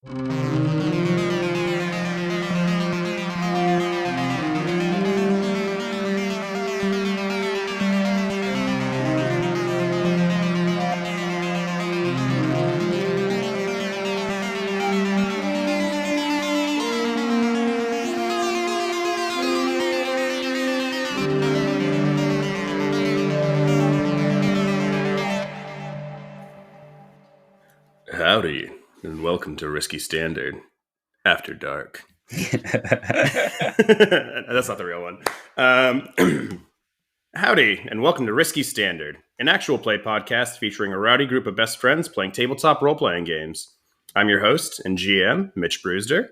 Howdy, and welcome to Risky Standard After Dark. That's not the real one. Howdy, and welcome to Risky Standard, an actual play podcast featuring a rowdy group of best friends playing tabletop role-playing games. I'm your host and GM, Mitch Broesder.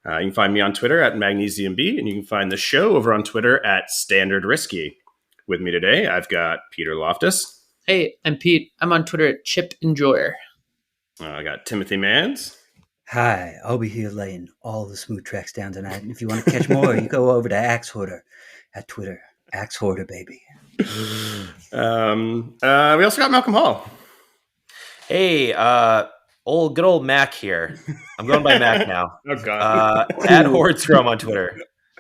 You can find me on Twitter at MagnesiumB, and you can find the show over on Twitter at Standard Risky. With me today, I've got Peter Loftus. Hey, I'm Pete. I'm on Twitter at Chip Enjoyer. I got Timothy Mans. Hi, I'll be here laying all the smooth tracks down tonight. And if you want to catch more, you go over to Axe Hoarder at Twitter. Axe Hoarder, baby. We also got Malcolm Hall. Hey, good old Mac here. I'm going by Mac now. Oh, God. At Hordstrom on Twitter.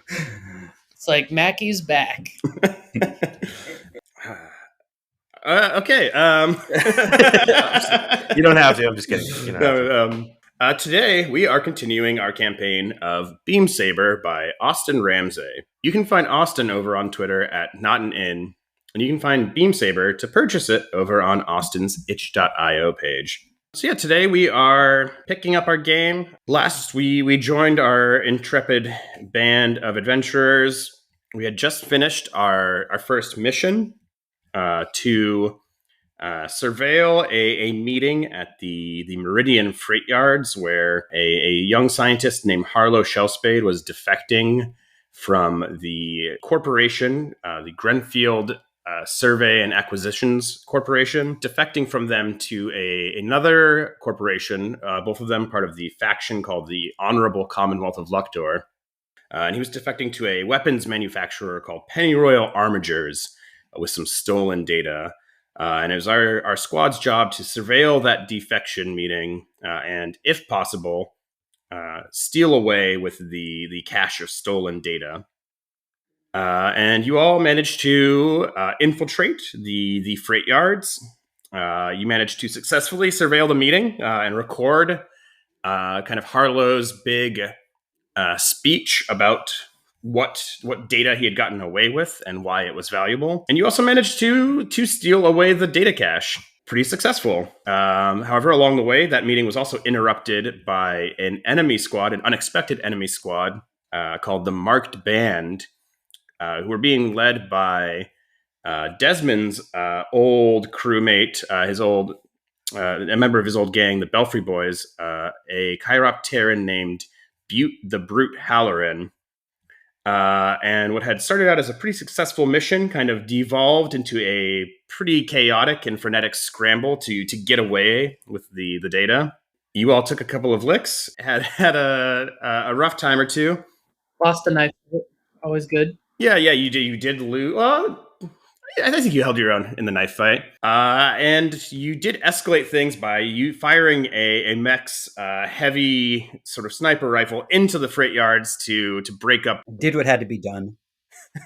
It's like Mackey's back. Okay. You don't have to. I'm just kidding. Today, we are continuing our campaign of Beam Saber by Austin Ramsey. You can find Austin over on Twitter at NotAnIn, and you can find Beam Saber to purchase it over on Austin's itch.io page. So yeah, today we are picking up our game. Last, we joined our intrepid band of adventurers. We had just finished our first mission, to surveil a meeting at the Meridian Freight Yards, where a young scientist named Harlow Shellspade was defecting from the corporation, the Grenfield Survey and Acquisitions Corporation, defecting from them to another corporation, both of them part of the faction called the Honorable Commonwealth of Lowtower. And he was defecting to a weapons manufacturer called Pennyroyal Armigers, with some stolen data. And it was our squad's job to surveil that defection meeting and, if possible, steal away with the cache of stolen data. And you all managed to infiltrate the freight yards. You managed to successfully surveil the meeting and record kind of Harlow's big speech about what data he had gotten away with and why it was valuable. And you also managed to steal away the data cache. Pretty successful. However, along the way, that meeting was also interrupted by an enemy squad, an unexpected enemy squad called the Marked Band, who were being led by Desmond's old crewmate, a member of his old gang, the Belfry Boys, a Chiropteran named Butte the Brute Halloran. And what had started out as a pretty successful mission kind of devolved into a pretty chaotic and frenetic scramble to get away with the data. You all took a couple of licks, had a rough time or two. Lost a knife. Always good. Yeah, you did lose. Well, I think you held your own in the knife fight. And you did escalate things by you firing a mech's heavy sort of sniper rifle into the freight yards to break up. Did what had to be done.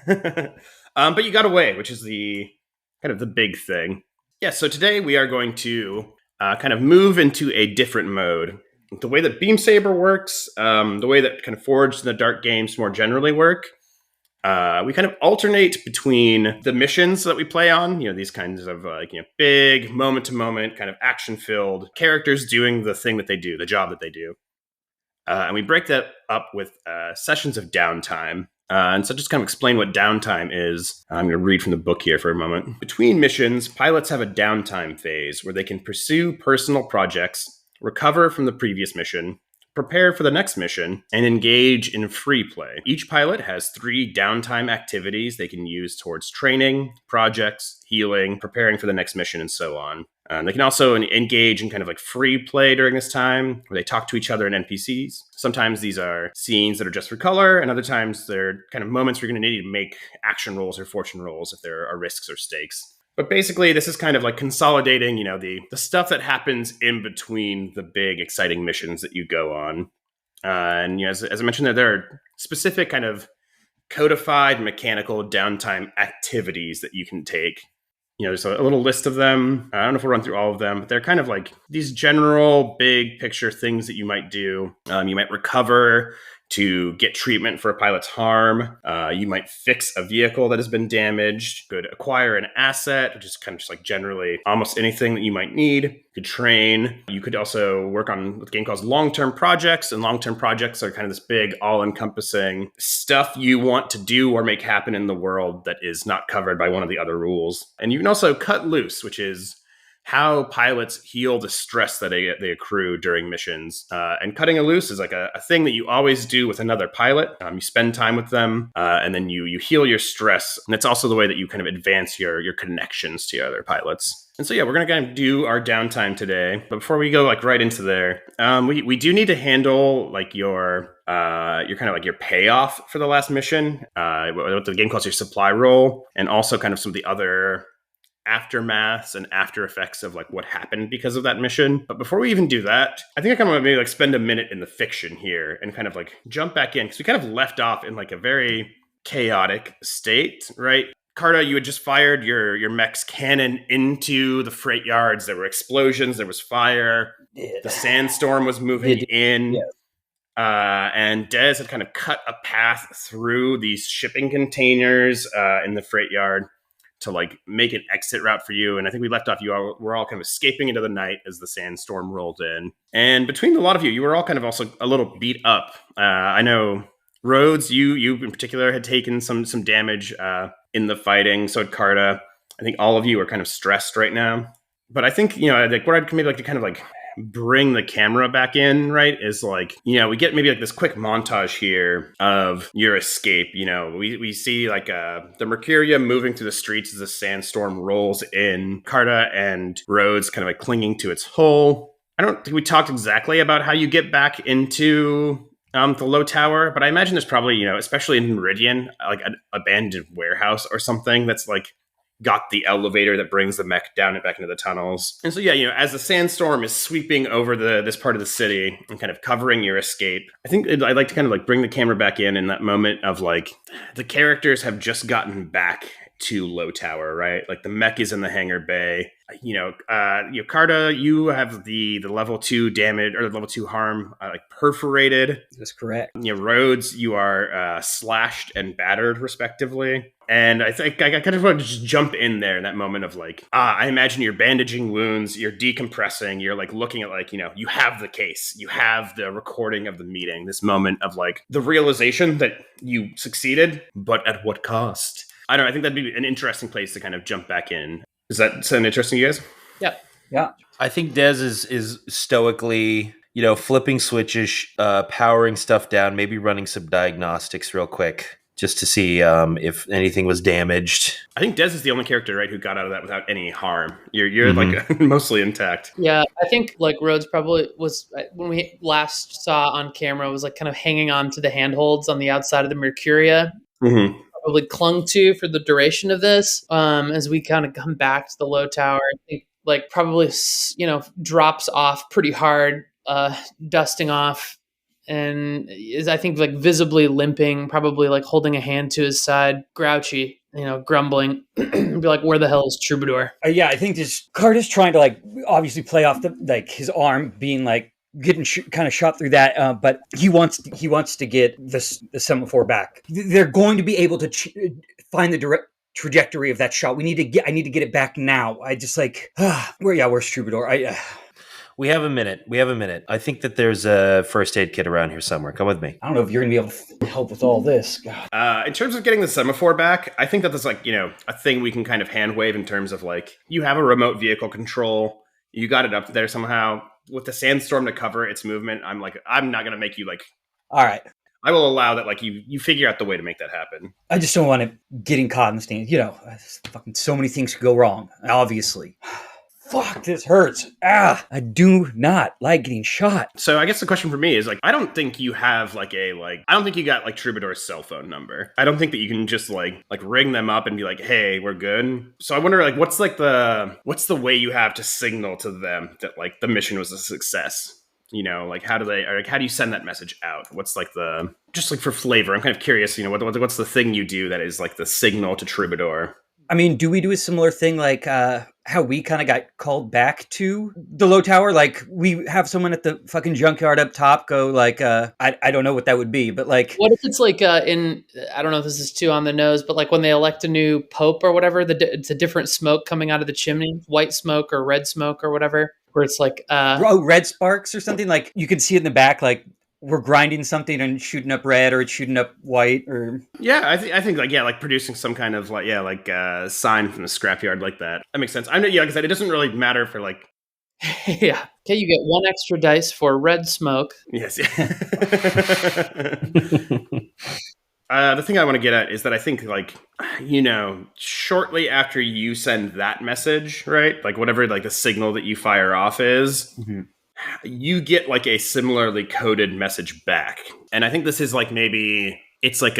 But you got away, which is the kind of the big thing. Yeah, so today we are going to kind of move into a different mode. The way that Beam Saber works, the way that kind of Forged in the Dark games more generally work, we kind of alternate between the missions that we play on, these kinds of big moment-to-moment kind of action-filled characters doing the thing that they do, the job that they do. And we break that up with sessions of downtime. And so just kind of explain what downtime is. I'm going to read from the book here for a moment. Between missions, pilots have a downtime phase where they can pursue personal projects, recover from the previous mission, prepare for the next mission, and engage in free play. Each pilot has 3 downtime activities they can use towards training, projects, healing, preparing for the next mission, and so on. They can also engage in kind of like free play during this time, where they talk to each other and NPCs. Sometimes these are scenes that are just for color, and other times they're kind of moments where you're going to need to make action rolls or fortune rolls if there are risks or stakes. But basically, this is kind of like consolidating, the stuff that happens in between the big, exciting missions that you go on. And as I mentioned, there are specific kind of codified mechanical downtime activities that you can take. There's a little list of them. I don't know if we'll run through all of them, but they're kind of like these general big picture things that you might do. You might recover to get treatment for a pilot's harm. You might fix a vehicle that has been damaged. You could acquire an asset, which is kind of just like generally almost anything that you might need. You could train. You could also work on what the game calls long-term projects, and long-term projects are kind of this big, all-encompassing stuff you want to do or make happen in the world that is not covered by one of the other rules. And you can also cut loose, which is how pilots heal the stress that they accrue during missions. And cutting a loose is like a thing that you always do with another pilot. You spend time with them, and then you heal your stress. And it's also the way that you kind of advance your connections to your other pilots. And so, we're going to kind of do our downtime today. But before we go like right into there, we do need to handle like your kind of like your payoff for the last mission, what the game calls your supply roll, and also kind of some of the other aftermaths and after effects of like what happened because of that mission. But before we even do that, I think I kind of want to maybe like spend a minute in the fiction here and kind of like jump back in, because we kind of left off in like a very chaotic state, right? Carta, you had just fired your mech's cannon into the freight yards. There were explosions, there was fire, the sandstorm was moving in. Yeah. And Des had kind of cut a path through these shipping containers in the freight yard to like make an exit route for you. And I think we left off, were all kind of escaping into the night as the sandstorm rolled in. And between a lot of you were all kind of also a little beat up. I know Rhodes, you in particular had taken some damage in the fighting. So had Carta. I think all of you are kind of stressed right now. But I think, like what I'd maybe like to kind of like bring the camera back in, right, is like, we get maybe like this quick montage here of your escape. We see like the Mercuria moving through the streets as the sandstorm rolls in. Carta and Rhodes kind of like clinging to its hull. I don't think we talked exactly about how you get back into the Lowtower, but I imagine there's probably, especially in Meridian, like an abandoned warehouse or something that's like got the elevator that brings the mech down and back into the tunnels. And so, as the sandstorm is sweeping over this part of the city and kind of covering your escape, I think I'd like to kind of like bring the camera back in that moment of like, the characters have just gotten back to Lowtower, right? Like the mech is in the hangar bay. Carta, you have the level 2 damage or the level 2 harm like perforated. That's correct. Rhodes, you are slashed and battered respectively. And I think I kind of want to just jump in there in that moment of like, I imagine you're bandaging wounds, you're decompressing, you're like looking at like, you have the case, you have the recording of the meeting, this moment of like the realization that you succeeded, but at what cost? I don't know, I think that'd be an interesting place to kind of jump back in. Does that sound interesting to you guys? Yep. Yeah. I think Des is stoically, flipping switches, powering stuff down, maybe running some diagnostics real quick, just to see if anything was damaged. I think Des is the only character, right, who got out of that without any harm. You're like mostly intact. Yeah, I think like Rhodes probably was, when we last saw on camera, was like kind of hanging on to the handholds on the outside of the Mercuria. Mm-hmm. Probably clung to for the duration of this. As we kind of come back to the Lowtower, I think like probably drops off pretty hard, dusting off, and is I think like visibly limping, probably like holding a hand to his side, grouchy, grumbling. Be like, where the hell is Troubadour? Yeah, I think this Carter's trying to like obviously play off his arm being like getting kind of shot through that, but he wants to get the semaphore back. They're going to be able to find the direct trajectory of that shot. I need to get it back now. I just like where's Troubadour? We have a minute. I think that there's a first aid kit around here somewhere. Come with me. I don't know if you're gonna be able to help with all this. God. In terms of getting the semaphore back, I think that there's like a thing we can kind of hand wave in terms of like, you have a remote vehicle control, you got it up there somehow. With the sandstorm to cover its movement, I'm not going to make you like... All right. I will allow that, like, you figure out the way to make that happen. I just don't want it getting caught in the stands. Fucking so many things could go wrong, obviously. fuck, this hurts. I do not like getting shot. So I guess the question for me is like, I don't think you have I don't think you got like Troubadour's cell phone number. I don't think that you can just like ring them up and be like, hey, we're good. So I wonder like, what's the way you have to signal to them that like the mission was a success? You know, like how do you send that message out? What's like just like for flavor? I'm kind of curious, you know, what's the thing you do that is like the signal to Troubadour? I mean, do we do a similar thing like how we kind of got called back to the Lowtower? Like we have someone at the fucking junkyard up top go like, I don't know what that would be, but like. What if it's like I don't know if this is too on the nose, but like when they elect a new pope or whatever, it's a different smoke coming out of the chimney, white smoke or red smoke or whatever, where it's like. Red sparks or something, like you can see it in the back, like we're grinding something and shooting up red or it's shooting up white or I think like producing some kind of sign from the scrapyard like that. That makes sense. I know, like I said, it doesn't really matter for like. Yeah. Okay, you get 1 extra dice for red smoke. Yes. The thing I want to get at is that I think like, you know, shortly after you send that message, right? Like whatever like the signal that you fire off is. Mm-hmm. You get like a similarly coded message back. And I think this is like maybe it's like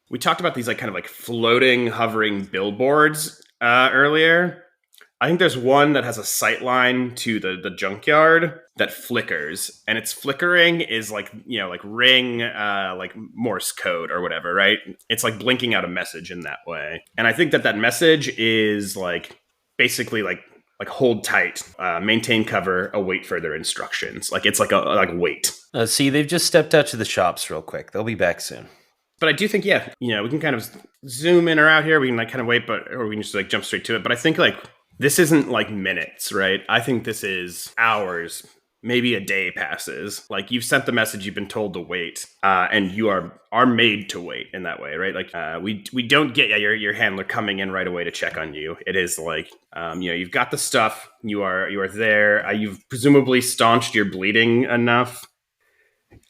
we talked about these like kind of like floating, hovering billboards earlier. I think there's one that has a sight line to the junkyard that flickers, and its flickering is like, you know, like ring, like Morse code or whatever, right? It's like blinking out a message in that way. And I think that message is like basically like hold tight, maintain cover, await further instructions. Like it's like wait. See, they've just stepped out to the shops real quick. They'll be back soon. But I do think, yeah, you know, we can kind of zoom in or out here. We can like kind of wait, or we can just like jump straight to it. But I think like this isn't like minutes, right? I think this is hours, maybe a day passes. Like you've sent the message, you've been told to wait, and you are made to wait in that way, right? Like we don't get your handler coming in right away to check on you. It is like you know, you've got the stuff, you are there. You've presumably staunched your bleeding enough.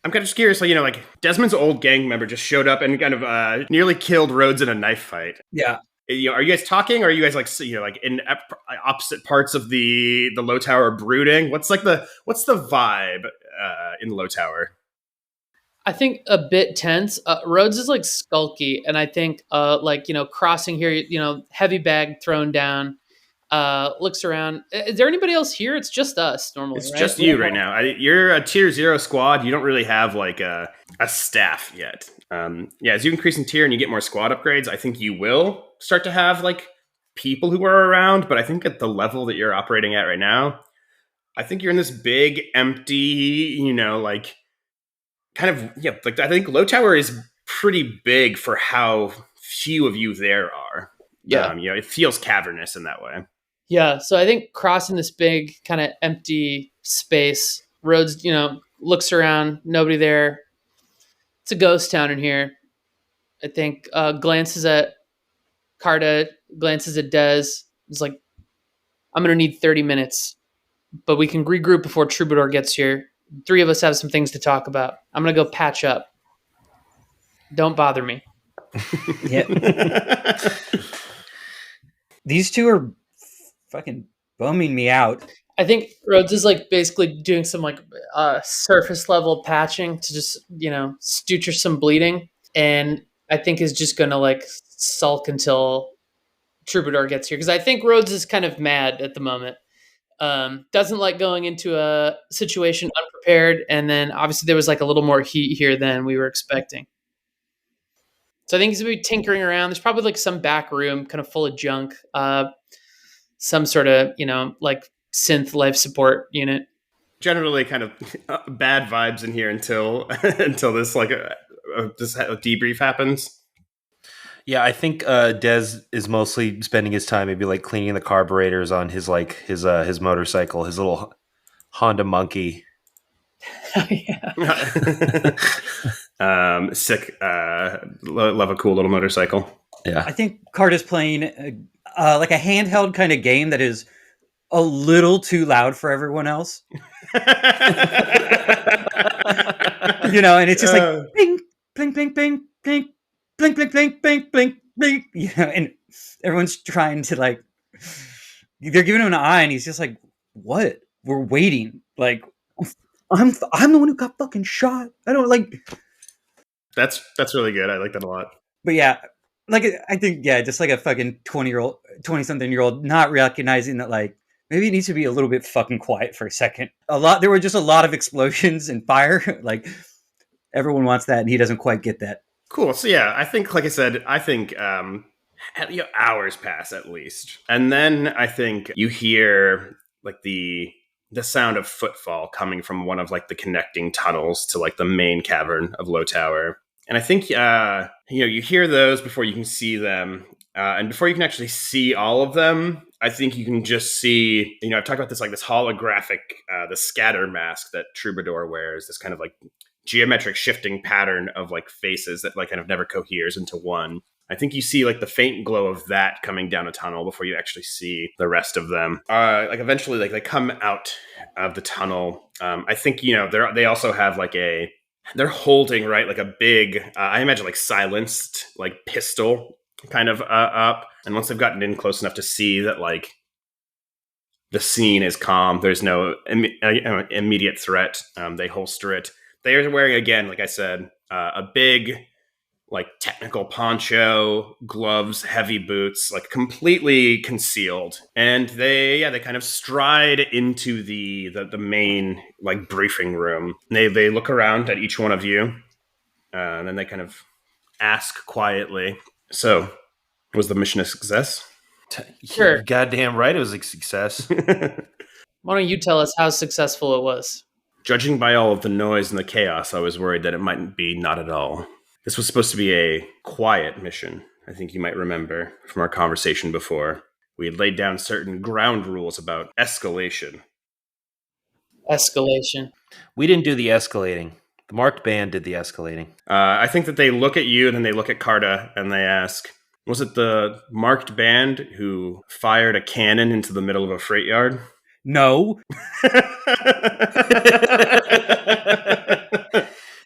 I'm kind of just curious, like, you know, like Desmond's old gang member just showed up and kind of nearly killed Rhodes in a knife fight. Yeah. You know, are you guys talking, or are you guys like, you know, like in opposite parts of the Lowtower brooding? What's the vibe in Lowtower? I think a bit tense. Rhodes is like skulky, and I think like, you know, crossing here, you know, heavy bag thrown down. Looks around. Is there anybody else here? It's just us normally. It's right? just you right now. You're a tier 0 squad. You don't really have like a staff yet. As you increase in tier and you get more squad upgrades, I think you will start to have like people who are around. But I think at the level that you're operating at right now, I think you're in this big, empty, you know, like kind of, yeah, like I think Lowtower is pretty big for how few of you there are. Yeah. You know, it feels cavernous in that way. Yeah, so I think crossing this big kind of empty space, Rhodes, you know, looks around, nobody there. It's a ghost town in here. I think glances at Carta, glances at Dez. It's like, I'm going to need 30 minutes, but we can regroup before Troubadour gets here. 3 of us have some things to talk about. I'm going to go patch up. Don't bother me. Yeah. These 2 are fucking bumming me out. I think Rhodes is like basically doing some like surface level patching to just, you know, suture some bleeding. And I think is just going to like sulk until Troubadour gets here. Because I think Rhodes is kind of mad at the moment. Doesn't like going into a situation unprepared. And then obviously there was like a little more heat here than we were expecting. So I think he's going to be tinkering around. There's probably like some back room kind of full of junk. Some sort of, you know, like synth life support unit. Generally kind of bad vibes in here until this like this debrief happens. Yeah, I think Dez is mostly spending his time maybe like cleaning the carburetors on his motorcycle, his little Honda Monkey. Sick. Love a cool little motorcycle. Yeah, I think Carta's playing like a handheld kind of game that is a little too loud for everyone else. You know, and it's just like bing, bling, bling, bling, bling, bling, bling, bling, bling, bling, bling. You know, and everyone's trying to like They're giving him an eye, and he's just like, "What? We're waiting." Like, I'm the one who got fucking shot. I don't like. That's really good. I like that a lot. But yeah, like I think just like a fucking 20-something year old not recognizing that like maybe it needs to be a little bit fucking quiet for a second. There were just a lot of explosions and fire. Like everyone wants that, and he doesn't quite get that. Cool. So yeah, I think, like I said, hours pass at least, and then I think you hear like the sound of footfall coming from one of like the connecting tunnels to like the main cavern of Lowtower. And I think you hear those before you can see them, and before you can actually see all of them, I think you can just see. I've talked about this like this holographic, the scatter mask that Troubadour wears. This kind of like geometric shifting pattern of like faces that like kind of never coheres into one. I think you see like the faint glow of that coming down a tunnel before you actually see the rest of them. Like eventually, like they come out of the tunnel. I think they also have like they're holding right like a big, I imagine like silenced like pistol kind of up. And once they've gotten in close enough to see that like the scene is calm, there's no immediate threat, they holster it. They are wearing, again, like I said, a big, like, technical poncho, gloves, heavy boots, like, completely concealed. And they kind of stride into the main, like, briefing room. They look around at each one of you, and then they kind of ask quietly, "So, was the mission a success?" Sure. You're goddamn right it was a success. Why don't you tell us how successful it was? Judging by all of the noise and the chaos, I was worried that it might be not at all. This was supposed to be a quiet mission. I think you might remember from our conversation before. We had laid down certain ground rules about escalation. Escalation. We didn't do the escalating. The marked band did the escalating. I think that they look at you and then they look at Carta and they ask, was it the marked band who fired a cannon into the middle of a freight yard? No.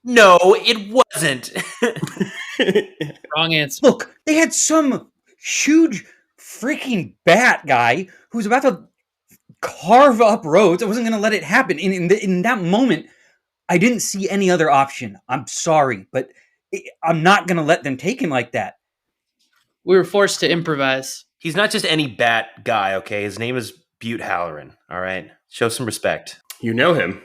No, it wasn't. Wrong answer. Look, they had some huge freaking bat guy who was about to carve up roads. I wasn't going to let it happen. In that moment, I didn't see any other option. I'm sorry, but I'm not going to let them take him like that. We were forced to improvise. He's not just any bat guy, okay? His name is Butte Halloran, all right? Show some respect. You know him.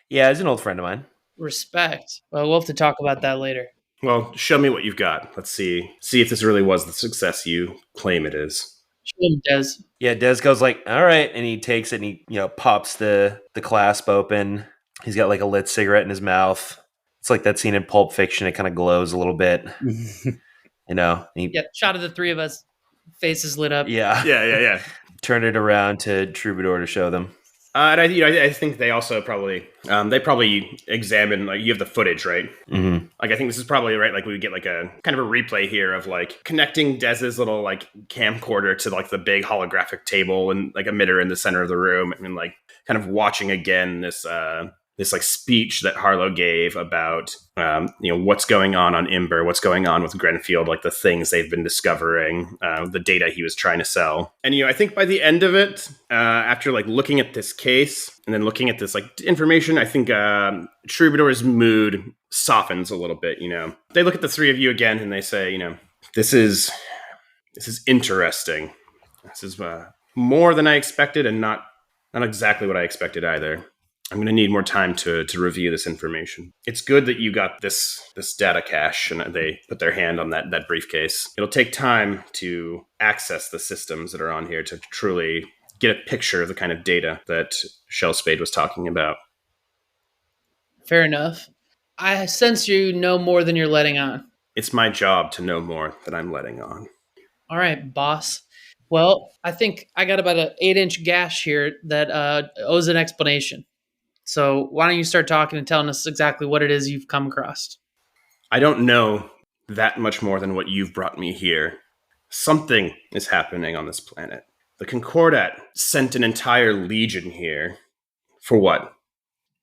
Yeah, he's an old friend of mine. Respect. Well, we'll have to talk about that later. Well, show me what you've got. Let's see if this really was the success you claim it is. Show him, Des. Yeah, Des goes like, all right, and he takes it and he, pops the clasp open. He's got like a lit cigarette in his mouth. It's like that scene in Pulp Fiction. It kind of glows a little bit. Shot of the three of us. Faces lit up. Yeah. Turn it around to Troubadour to show them. And I think they also probably examine, like, you have the footage, right? Mm-hmm. Like, I think this is probably right. Like, we get like a kind of a replay here of like connecting Dez's little like camcorder to like the big holographic table and like emitter in the center of the room, and like kind of watching again this like speech that Harlow gave about what's going on Imber, what's going on with Grenfield, like the things they've been discovering, the data he was trying to sell. And I think by the end of it, after like looking at this case and then looking at this like information, I think Troubadour's mood softens a little bit. They look at the three of you again and they say, this is interesting. This is more than I expected, and not exactly what I expected either. I'm going to need more time to review this information. It's good that you got this data cache and they put their hand on that briefcase. It'll take time to access the systems that are on here to truly get a picture of the kind of data that Shellspade was talking about. Fair enough. I sense you know more than you're letting on. It's my job to know more than I'm letting on. All right, boss. Well, I think I got about an 8-inch gash here that owes an explanation. So why don't you start talking and telling us exactly what it is you've come across? I don't know that much more than what you've brought me here. Something is happening on this planet. The Concordat sent an entire legion here. For what?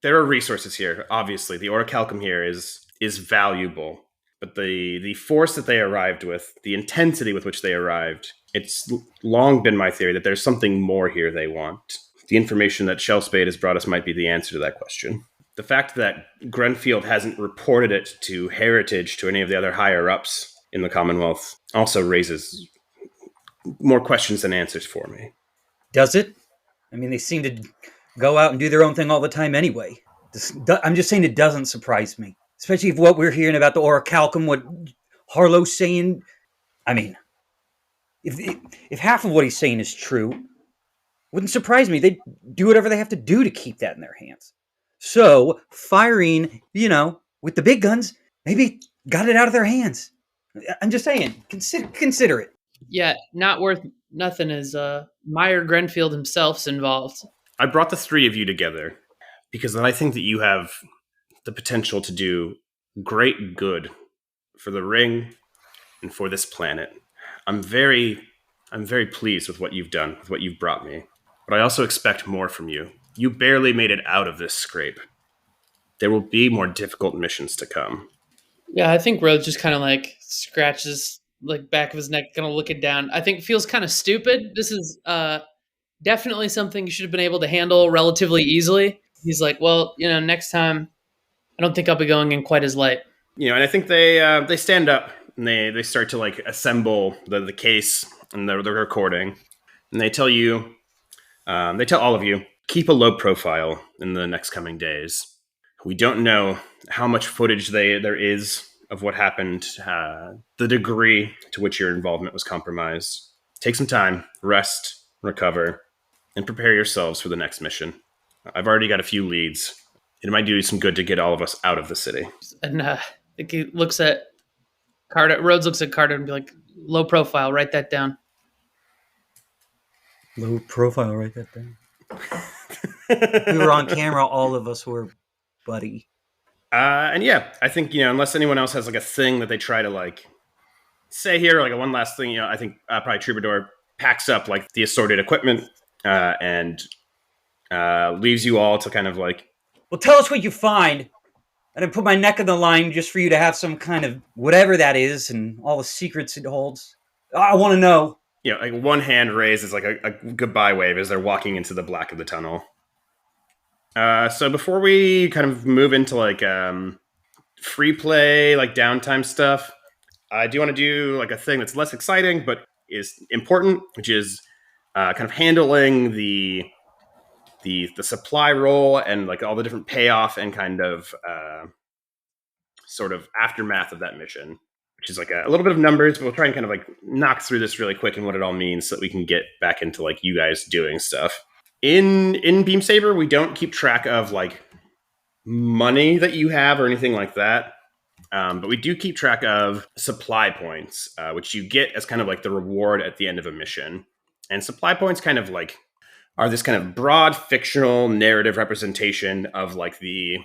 There are resources here, obviously. The orichalcum here is valuable. But the force that they arrived with, the intensity with which they arrived, It's long been my theory that there's something more here they want. The information that Shellspade has brought us might be the answer to that question. The fact that Grenfield hasn't reported it to Heritage, to any of the other higher-ups in the Commonwealth, also raises more questions than answers for me. Does it? I mean, they seem to go out and do their own thing all the time anyway. I'm just saying it doesn't surprise me. Especially if what we're hearing about the orichalcum, what Harlow's saying. I mean, if half of what he's saying is true, wouldn't surprise me. They'd do whatever they have to do to keep that in their hands. So, firing, with the big guns, maybe got it out of their hands. I'm just saying, consider it. Yeah, not worth nothing is Meyer Grenfield himself's involved. I brought the three of you together because I think that you have the potential to do great good for the ring and for this planet. I'm very pleased with what you've done, with what you've brought me. But I also expect more from you. You barely made it out of this scrape. There will be more difficult missions to come. Yeah, I think Rhodes just kind of like scratches like back of his neck, kind of looking down. I think it feels kind of stupid. This is definitely something you should have been able to handle relatively easily. He's like, well, next time, I don't think I'll be going in quite as light. And I think they stand up and they start to like assemble the case and the recording, and they tell you, they tell all of you, keep a low profile in the next coming days. We don't know how much footage there is of what happened, the degree to which your involvement was compromised. Take some time, rest, recover, and prepare yourselves for the next mission. I've already got a few leads. It might do you some good to get all of us out of the city. And I think he looks at Carter. Rhodes looks at Carter and be like, low profile, write that down. Low profile, write that down. We were on camera, all of us were, buddy. And yeah, I think, unless anyone else has like a thing that they try to like say here, like a one last thing, I think probably Troubadour packs up like the assorted equipment and leaves you all to kind of like, well, tell us what you find, and I put my neck on the line just for you to have some kind of whatever that is and all the secrets it holds. I want to know. Like one hand raised is like a goodbye wave as they're walking into the black of the tunnel. So before we kind of move into like free play, like downtime stuff, I do want to do like a thing that's less exciting but is important, which is kind of handling the supply roll and like all the different payoff and kind of sort of aftermath of that mission, which is like a little bit of numbers, but we'll try and kind of like knock through this really quick and what it all means so that we can get back into like you guys doing stuff. In Beam Saber, we don't keep track of like money that you have or anything like that. But we do keep track of supply points, which you get as kind of like the reward at the end of a mission. And supply points kind of like are this kind of broad fictional narrative representation of like the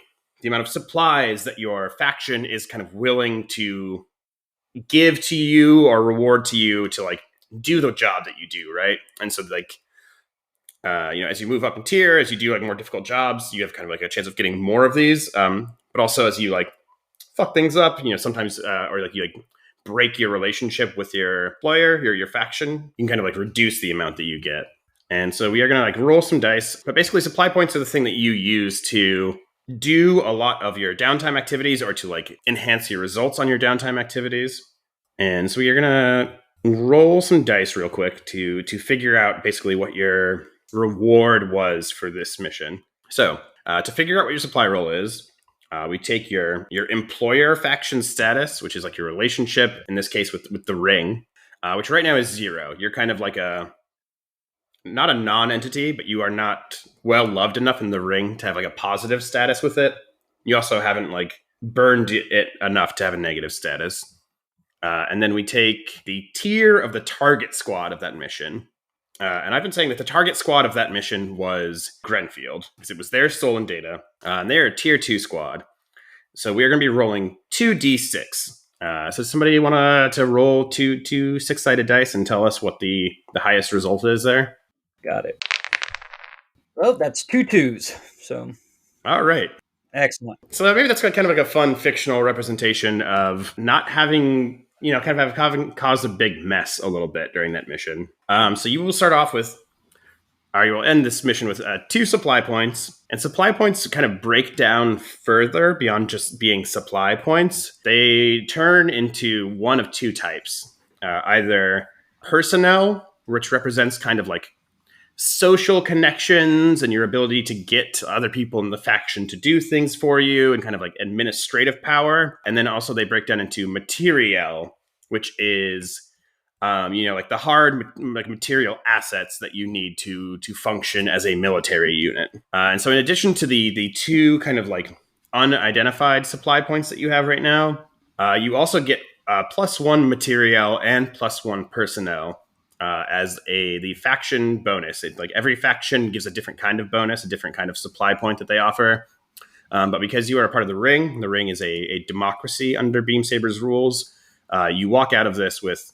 amount of supplies that your faction is kind of willing to give to you or reward to you to like do the job that you do, right? And so like as you move up in tier, as you do like more difficult jobs, you have kind of like a chance of getting more of these. But also as you like fuck things up, sometimes or like you like break your relationship with your employer, your faction, you can kind of like reduce the amount that you get. And so we are going to like roll some dice, but basically supply points are the thing that you use to do a lot of your downtime activities or to like enhance your results on your downtime activities. And so we are going to roll some dice real quick to figure out basically what your reward was for this mission. So to figure out what your supply roll is, we take your employer faction status, which is like your relationship, in this case with the ring, which right now is 0. You're kind of like not a non-entity, but you are not well loved enough in the ring to have like a positive status with it. You also haven't like burned it enough to have a negative status. And then we take the tier of the target squad of that mission. And I've been saying that the target squad of that mission was Grenfield, because it was their stolen data. And they're a tier 2 squad. So we are going to be rolling 2d6. So somebody want to roll two 6-sided dice and tell us what the highest result is there? Got it. Well, that's 2 2s. So. All right. Excellent. So maybe that's kind of like a fun fictional representation of not having kind of have caused a big mess a little bit during that mission. So you will start off with, or you will end this mission with 2 supply points. And supply points kind of break down further beyond just being supply points. They turn into one of 2 types. Either personnel, which represents kind of like social connections and your ability to get other people in the faction to do things for you, and kind of like administrative power. And then also they break down into material, which is like the hard like material assets that you need to function as a military unit. And so in addition to the 2 kind of like unidentified supply points that you have right now, you also get +1 material and +1 personnel as the faction bonus. Like every faction gives a different kind of bonus, a different kind of supply point that they offer. But because you are a part of the ring is a democracy under Beam Saber's rules. You walk out of this with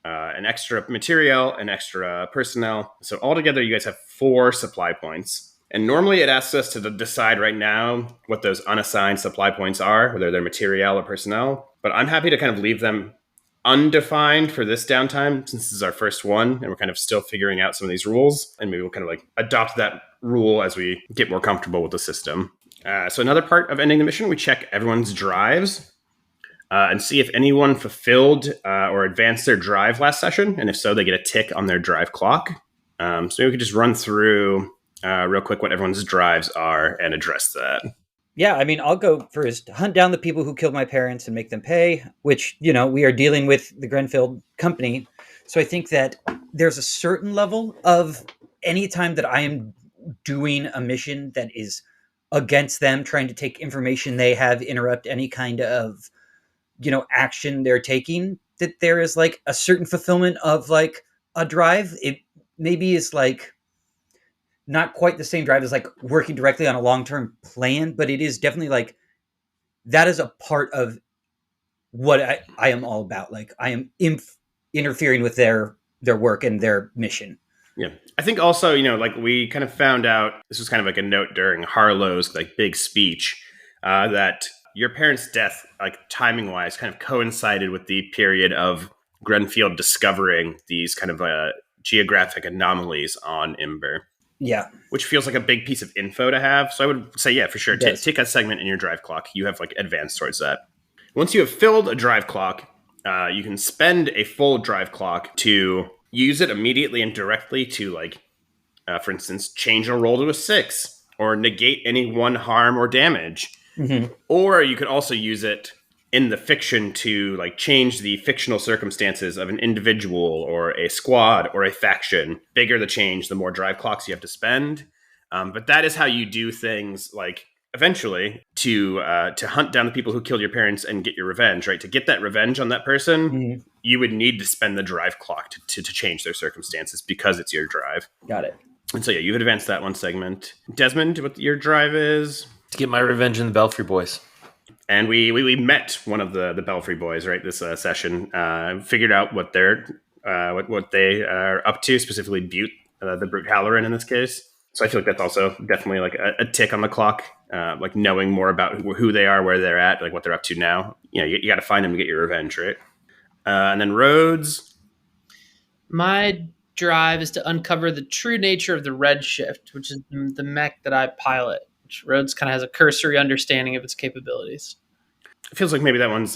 an extra material, an extra personnel. So altogether, you guys have 4 supply points. And normally it asks us to decide right now what those unassigned supply points are, whether they're material or personnel. But I'm happy to kind of leave them undefined for this downtime, since this is our first one and we're kind of still figuring out some of these rules. And maybe we'll kind of like adopt that rule as we get more comfortable with the system. So another part of ending the mission, we check everyone's drives. And see if anyone fulfilled or advanced their drive last session. And if so, they get a tick on their drive clock. So we could just run through real quick what everyone's drives are and address that. Yeah, I mean, I'll go first. Hunt down the people who killed my parents and make them pay, which, we are dealing with the Grenfield company. So I think that there's a certain level of any time that I am doing a mission that is against them, trying to take information they have, interrupt any kind of action they're taking, that there is like a certain fulfillment of like a drive. It maybe is like not quite the same drive as like working directly on a long-term plan, but it is definitely like that is a part of what I am all about. Like I am interfering with their work and their mission. Yeah. I think also, like we kind of found out, this was kind of like a note during Harlow's like big speech, that your parents' death, like timing wise, kind of coincided with the period of Grenfield discovering these kind of geographic anomalies on Imber. Yeah. Which feels like a big piece of info to have. So I would say, yeah, for sure. Take a segment in your drive clock. You have like advance towards that. Once you have filled a drive clock, you can spend a full drive clock to use it immediately and directly to like, for instance, change a roll to a 6 or negate any 1 harm or damage. Mm-hmm. Or you could also use it in the fiction to like change the fictional circumstances of an individual or a squad or a faction. Bigger the change, the more drive clocks you have to spend. But that is how you do things like eventually to hunt down the people who killed your parents and get your revenge, right? To get that revenge on that person, Mm-hmm. you would need to spend the drive clock to change their circumstances because it's your drive. Got it. And so, yeah, you've advanced that one segment. Desmond, what your drive is? To get my revenge in the Belfry boys. And we met one of the Belfry boys, right, this session. Figured out what they're what they are up to, specifically Butte, the Brute Halloran in this case. So I feel like that's also definitely like a tick on the clock, like knowing more about who they are, where they're at, like what they're up to now. You got to find them to get your revenge, right? And then Rhodes. My drive is to uncover the true nature of the Redshift, which is the mech that I pilot. Which Rhodes kind of has a cursory understanding of its capabilities. It feels like maybe that one's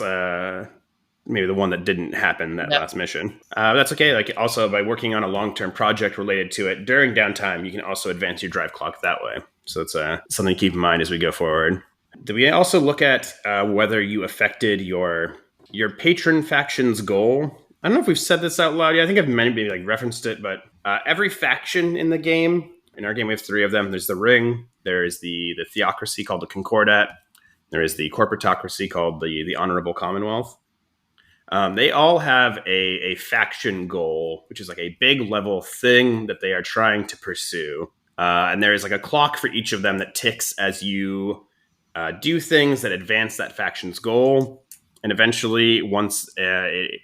maybe the one that didn't happen that last mission. That's okay. Like also by working on a long-term project related to it during downtime, you can also advance your drive clock that way. So it's something to keep in mind as we go forward. Did we also look at whether you affected your patron faction's goal? I don't know if we've said this out loud yet. I think I've maybe like referenced it, but every faction in the game, in our game we have 3 of them. There's the Ring, there is the Theocracy called the Concordat, there is the Corporatocracy called the Honorable Commonwealth. They all have a faction goal, which is like a big level thing that they are trying to pursue. And there is like a clock for each of them that ticks as you do things that advance that faction's goal. And eventually, once a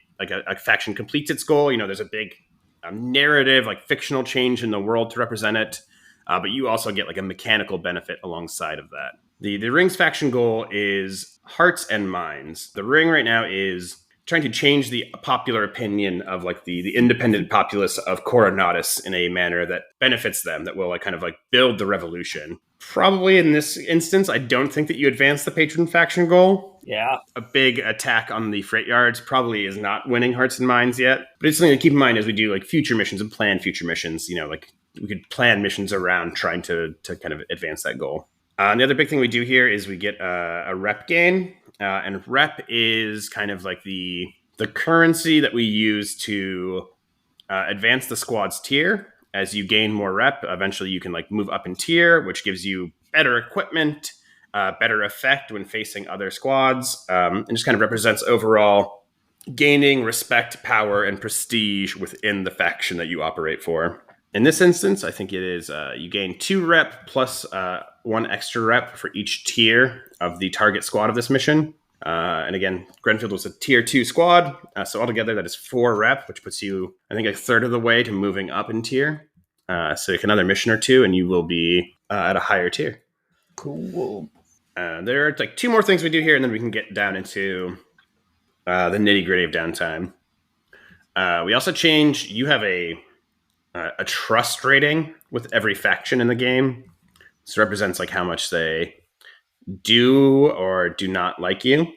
faction completes its goal, there's a big narrative, like fictional change in the world to represent it. But you also get like a mechanical benefit alongside of that. The Ring's faction goal is hearts and minds. The Ring right now is trying to change the popular opinion of like the independent populace of Coronatus in a manner that benefits them, that will like kind of like build the revolution. Probably in this instance, I don't think that you advance the patron faction goal. Yeah. A big attack on the freight yards probably is not winning hearts and minds yet. But it's something to keep in mind as we do like future missions and plan future missions. Like we could plan missions around trying to kind of advance that goal. The other big thing we do here is we get a rep gain. And rep is kind of like the currency that we use to advance the squad's tier. As you gain more rep, eventually you can like move up in tier, which gives you better equipment, better effect when facing other squads, and just kind of represents overall gaining respect, power, and prestige within the faction that you operate for. In this instance, I think it is you gain 2 rep plus 1 extra rep for each tier of the target squad of this mission. And again, Grenfield was a tier 2 squad. So altogether, that is 4 rep, which puts you, I think, a third of the way to moving up in tier. So another mission or 2, and you will be at a higher tier. Cool. There are like 2 more things we do here, and then we can get down into the nitty gritty of downtime. We also change, you have a trust rating with every faction in the game. This represents like how much they do or do not like you.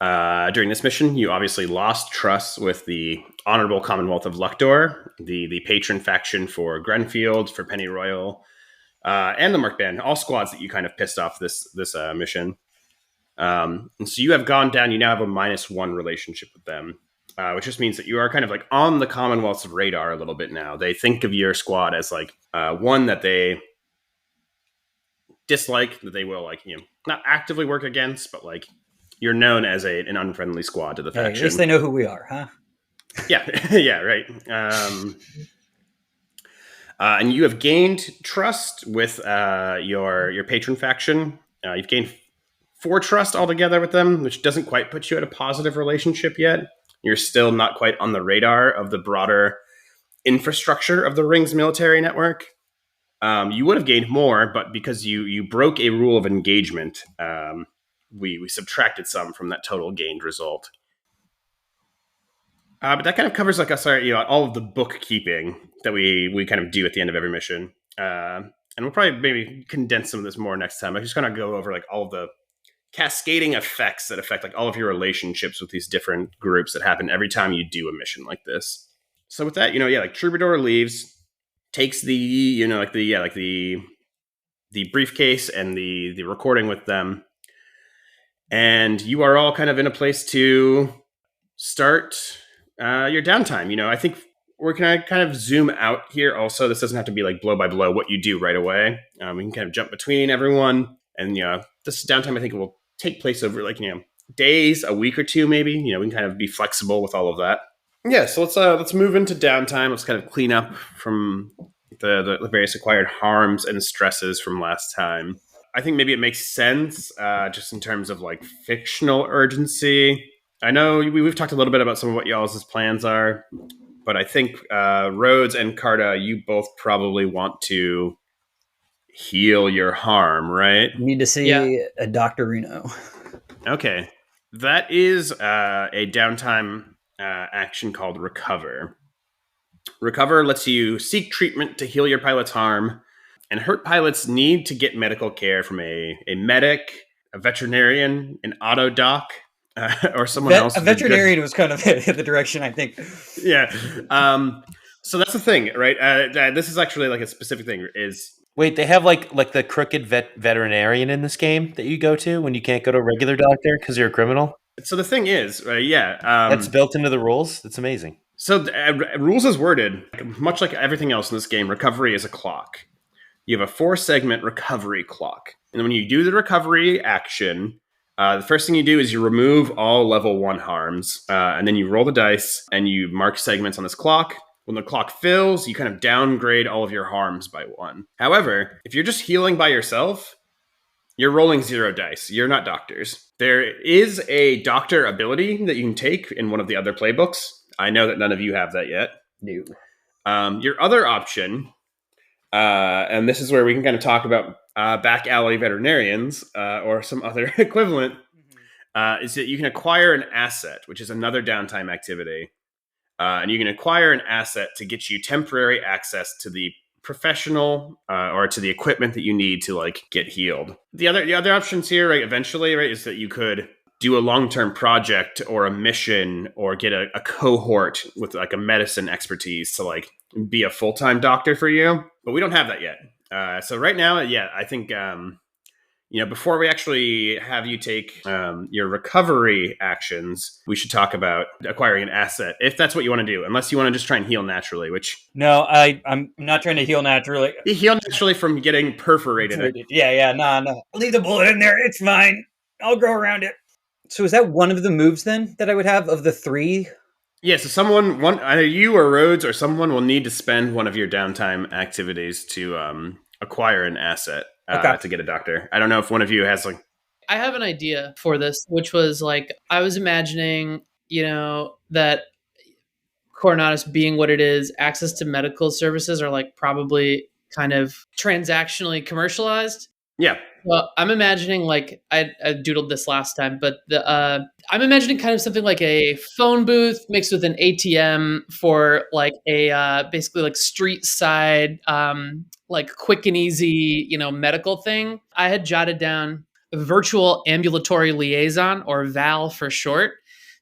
During this mission, you obviously lost trust with the Honorable Commonwealth of Lowtower, the patron faction for Grenfield, for Pennyroyal, and the Merc Band, all squads that you kind of pissed off this mission. And so you have gone down, you now have a -1 relationship with them, which just means that you are kind of like on the Commonwealth's radar a little bit now. They think of your squad as like one that they dislike, that they will like, not actively work against, but like you're known as an unfriendly squad to the faction. At least they know who we are, huh? Yeah, yeah, right. And you have gained trust with your patron faction. You've gained 4 trust altogether with them, which doesn't quite put you at a positive relationship yet. You're still not quite on the radar of the broader infrastructure of the Rings military network. You would have gained more, but because you broke a rule of engagement, we subtracted some from that total gained result. But that kind of covers like all of the bookkeeping that we kind of do at the end of every mission. And we'll probably maybe condense some of this more next time. I'm just going to go over like all of the cascading effects that affect like all of your relationships with these different groups that happen every time you do a mission like this. So with that, like Troubadour leaves, takes the briefcase and the recording with them, and you are all kind of in a place to start your downtime. I think we're gonna kind of zoom out here. Also, this doesn't have to be like blow by blow what you do right away. We can kind of jump between everyone, and this downtime I think will take place over like days, a week or 2 maybe. We can kind of be flexible with all of that. Yeah, so let's move into downtime. Let's kind of clean up from the various acquired harms and stresses from last time. I think maybe it makes sense just in terms of like fictional urgency. I know we've talked a little bit about some of what y'all's plans are, but I think Rhodes and Carta, you both probably want to heal your harm, right? You need to see a Dr. Reno. Okay. That is a downtime action called Recover. Recover lets you seek treatment to heal your pilot's harm, and hurt pilots need to get medical care from a medic, a veterinarian, an auto doc, or someone else. A veterinarian was kind of the direction, I think. Yeah. So that's the thing, right? This is actually like a specific thing. Wait, they have like the crooked veterinarian in this game that you go to when you can't go to a regular doctor because you're a criminal? So the thing is, right, that's built into the rules? That's amazing. So rules is worded, much like everything else in this game, recovery is a clock. You have a 4-segment recovery clock. And when you do the recovery action, the first thing you do is you remove all level 1 harms, and then you roll the dice and you mark segments on this clock. When the clock fills, you kind of downgrade all of your harms by 1. However, if you're just healing by yourself, you're rolling 0 dice. You're not doctors. There is a doctor ability that you can take in one of the other playbooks. I know that none of you have that yet. No. Your other option, and this is where we can kind of talk about back alley veterinarians or some other equivalent, is that you can acquire an asset, which is another downtime activity. And you can acquire an asset to get you temporary access to the professional or to the equipment that you need to like get healed. The other options here, right, eventually, right, is that you could do a long-term project or a mission or get a cohort with like a medicine expertise to like be a full-time doctor for you. But we don't have that yet. So right now, yeah, I think before we actually have you take your recovery actions, we should talk about acquiring an asset, if that's what you want to do, unless you want to just try and heal naturally, which... No, I'm not trying to heal naturally. You heal naturally from getting perforated. Yeah, no. Leave the bullet in there. It's fine. I'll grow around it. So is that one of the moves then that I would have of the 3? Yeah, so either you or Rhodes or someone will need to spend one of your downtime activities to acquire an asset. To get a doctor. I don't know if one of you has like... I have an idea for this, which was like, I was imagining, that Coronatus being what it is, access to medical services are like probably kind of transactionally commercialized. Yeah. Well, I'm imagining like I doodled this last time, but I'm imagining kind of something like a phone booth mixed with an ATM for like a basically like street side, like quick and easy, medical thing. I had jotted down virtual ambulatory liaison, or VAL for short.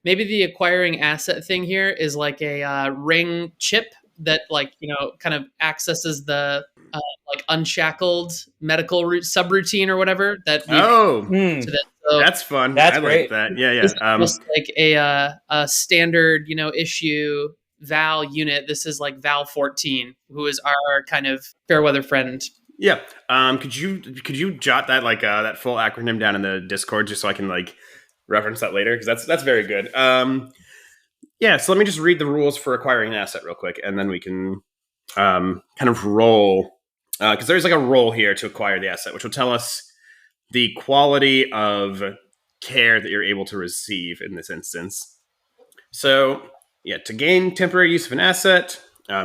Maybe the acquiring asset thing here is like a ring chip that like, kind of accesses the like unshackled medical subroutine or whatever that so that's fun. That's I great. Like that. Yeah. This is just like a standard, issue Val unit. This is like Val 14, who is our kind of fairweather friend. Yeah. Could you jot that like that full acronym down in the Discord just so I can like reference that later, because that's very good. Yeah. So let me just read the rules for acquiring an asset real quick, and then we can kind of roll, because there's like a roll here to acquire the asset, which will tell us the quality of care that you're able to receive in this instance. So yeah, to gain temporary use of an asset,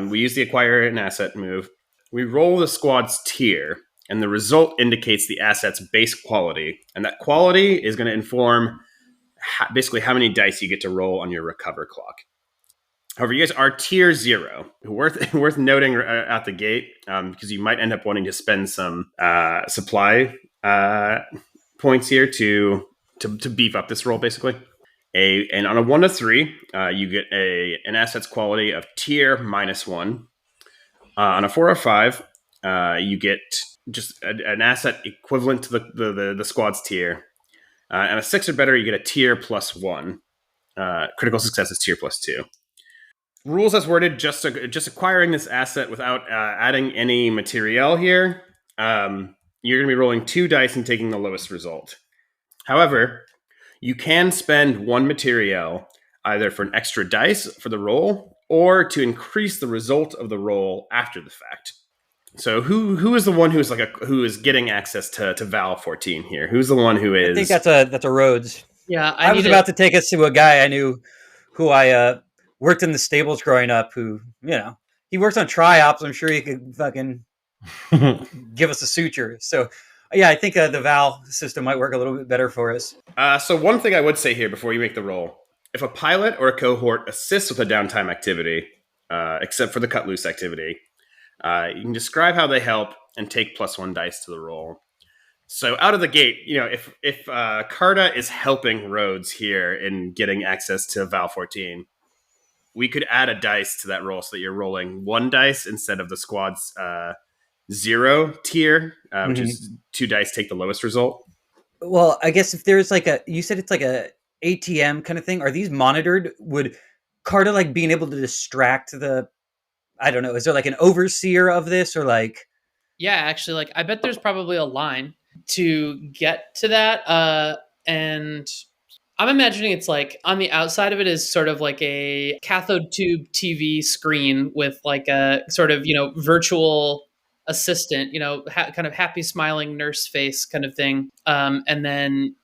we use the acquire an asset move. We roll the squad's tier, and the result indicates the asset's base quality, and that quality is going to inform basically how many dice you get to roll on your recover clock. However, you guys are tier 0. Worth noting at the gate, because you might end up wanting to spend some supply points here to beef up this roll, basically. And on a 1 to 3, you get an asset's quality of tier -1. On a 4 or 5, you get just an asset equivalent to the squad's tier. And a 6 or better, you get a tier +1. Critical success is tier +2. Rules as worded, just acquiring this asset without adding any materiel here. You're going to be rolling 2 dice and taking the lowest result. However, you can spend 1 materiel either for an extra dice for the roll or to increase the result of the roll after the fact. So who is the one who is getting access to Val 14 here? Who's the one who is? I think that's a Rhodes. Yeah, I was about to take us to a guy I knew who I worked in the stables growing up, who, he works on triops. I'm sure he could fucking give us a suture. So yeah, I think the Val system might work a little bit better for us. So one thing I would say here before you make the roll, if a pilot or a cohort assists with a downtime activity, except for the cut loose activity, you can describe how they help and take +1 dice to the roll. So out of the gate, if Carta is helping Rhodes here in getting access to Val 14, we could add a dice to that roll so that you're rolling 1 dice instead of the squad's 0 tier, which is 2 dice take the lowest result. Well, I guess if there's you said it's like a ATM kind of thing. Are these monitored? Would Carta like being able to distract I don't know, is there like an overseer of this, or like? Yeah, actually, like I bet there's probably a line to get to that. And I'm imagining it's like on the outside of it is sort of like a cathode tube TV screen with like a sort of, virtual assistant, kind of happy smiling nurse face kind of thing. And then,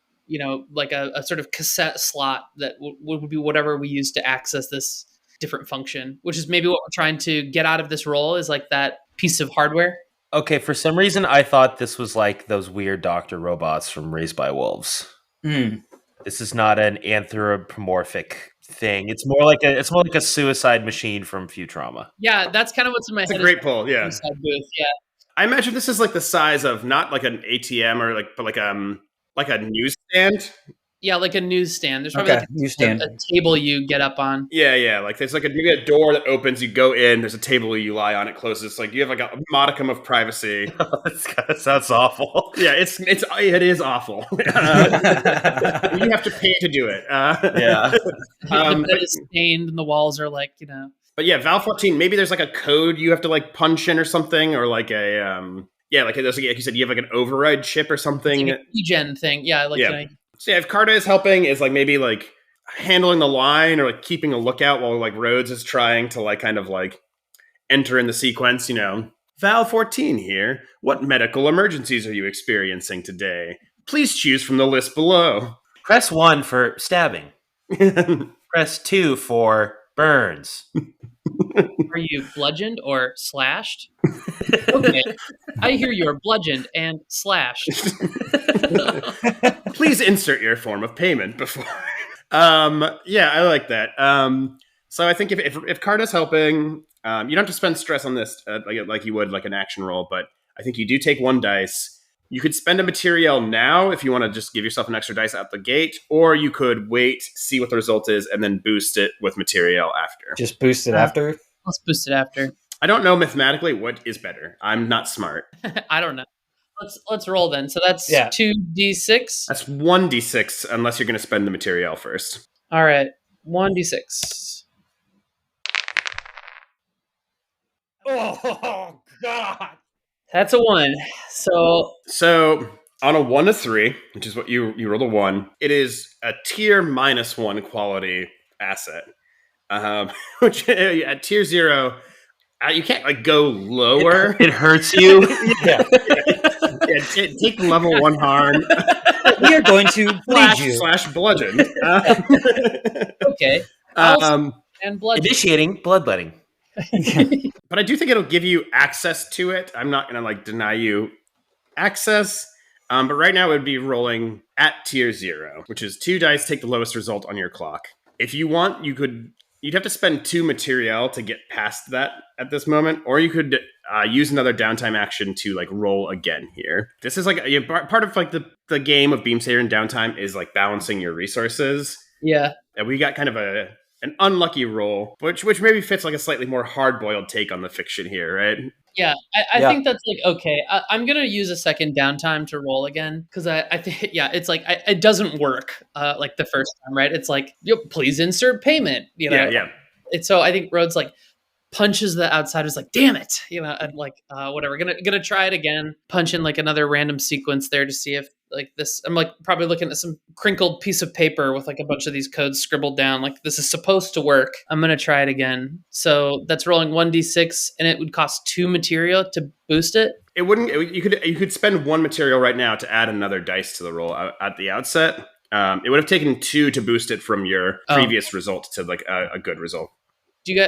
like a sort of cassette slot that would be whatever we use to access this different function, which is maybe what we're trying to get out of this role, is like that piece of hardware. Okay, for some reason I thought this was like those weird doctor robots from Raised by Wolves. This is not an anthropomorphic thing. It's more like a suicide machine from Futurama. Yeah, that's kind of what's in my It's head. a great pull. Yeah, Suicide booth. Yeah. I imagine this is like the size of not like an ATM or but like a newsstand. Yeah, like a newsstand. There's probably Okay, like newsstand. a table you get up on. Yeah. Like there's like maybe a door that opens. You go in. There's a table you lie on. It closes. Like you have like a modicum of privacy. That sounds awful. Yeah, it is awful. You have to pay to do it. Yeah. The bed is stained and the walls are like, But yeah, Val 14. Maybe there's like a code you have to like punch in or something, or like a like there's like you said, you have like an override chip or something. like an e-gen thing. Yeah, like So yeah, if Carta is helping, is like maybe like handling the line or like keeping a lookout while like Rhodes is trying to like kind of like enter in the sequence, Val 14 here. What medical emergencies are you experiencing today? Please choose from the list below. Press 1 for stabbing. Press 2 for burns. Are you bludgeoned or slashed? Okay. I hear you're bludgeoned and slashed. Please insert your form of payment before. Yeah, I like that. So I think if Carta's helping, you don't have to spend stress on this like you would like an action roll, but I think you do take one dice. You could spend a material now if you want to just give yourself an extra dice out the gate, or you could wait, see what the result is, and then boost it with material after. Just boost it after? Let's boost it after. I don't know mathematically what is better. I'm not smart. I don't know. Let's roll then. So that's 2d6. That's 1d6 unless you're going to spend the material first. All right, 1d6. Oh, God. That's a 1. So on a 1 to 3, which is what you roll a 1, it is a tier -1 quality asset. Which at tier 0, you can't like go lower. It hurts you. Yeah. Take level 1 harm. We are going to bleed you. / bludgeon. Okay. And blood. Initiating bloodletting. But I do think it'll give you access to it. I'm not going to like deny you access. But right now it would be rolling at tier 0, which is 2 dice, take the lowest result on your clock. If you want, you'd have to spend 2 material to get past that at this moment, or you could use another downtime action to like roll again here. This is like part of like the game of Beam Saber and downtime is like balancing your resources. Yeah. And we got kind of an unlucky roll, which maybe fits like a slightly more hard-boiled take on the fiction here, right? Yeah, I think that's like, okay, I'm going to use a second downtime to roll again, because I think, it's like, it doesn't work like the first time, right? It's like, please insert payment, Yeah. And so I think Rhodes like punches the outsiders like, damn it, and like, whatever, gonna try it again, punch in like another random sequence there to see if like this, I'm like probably looking at some crinkled piece of paper with like a bunch of these codes scribbled down, like this is supposed to work. I'm gonna try it again. So that's rolling 1d6, and it would cost 2 material to boost it. It wouldn't. You could spend 1 material right now to add another dice to the roll at the outset. It would have taken 2 to boost it from your previous result to like a good result.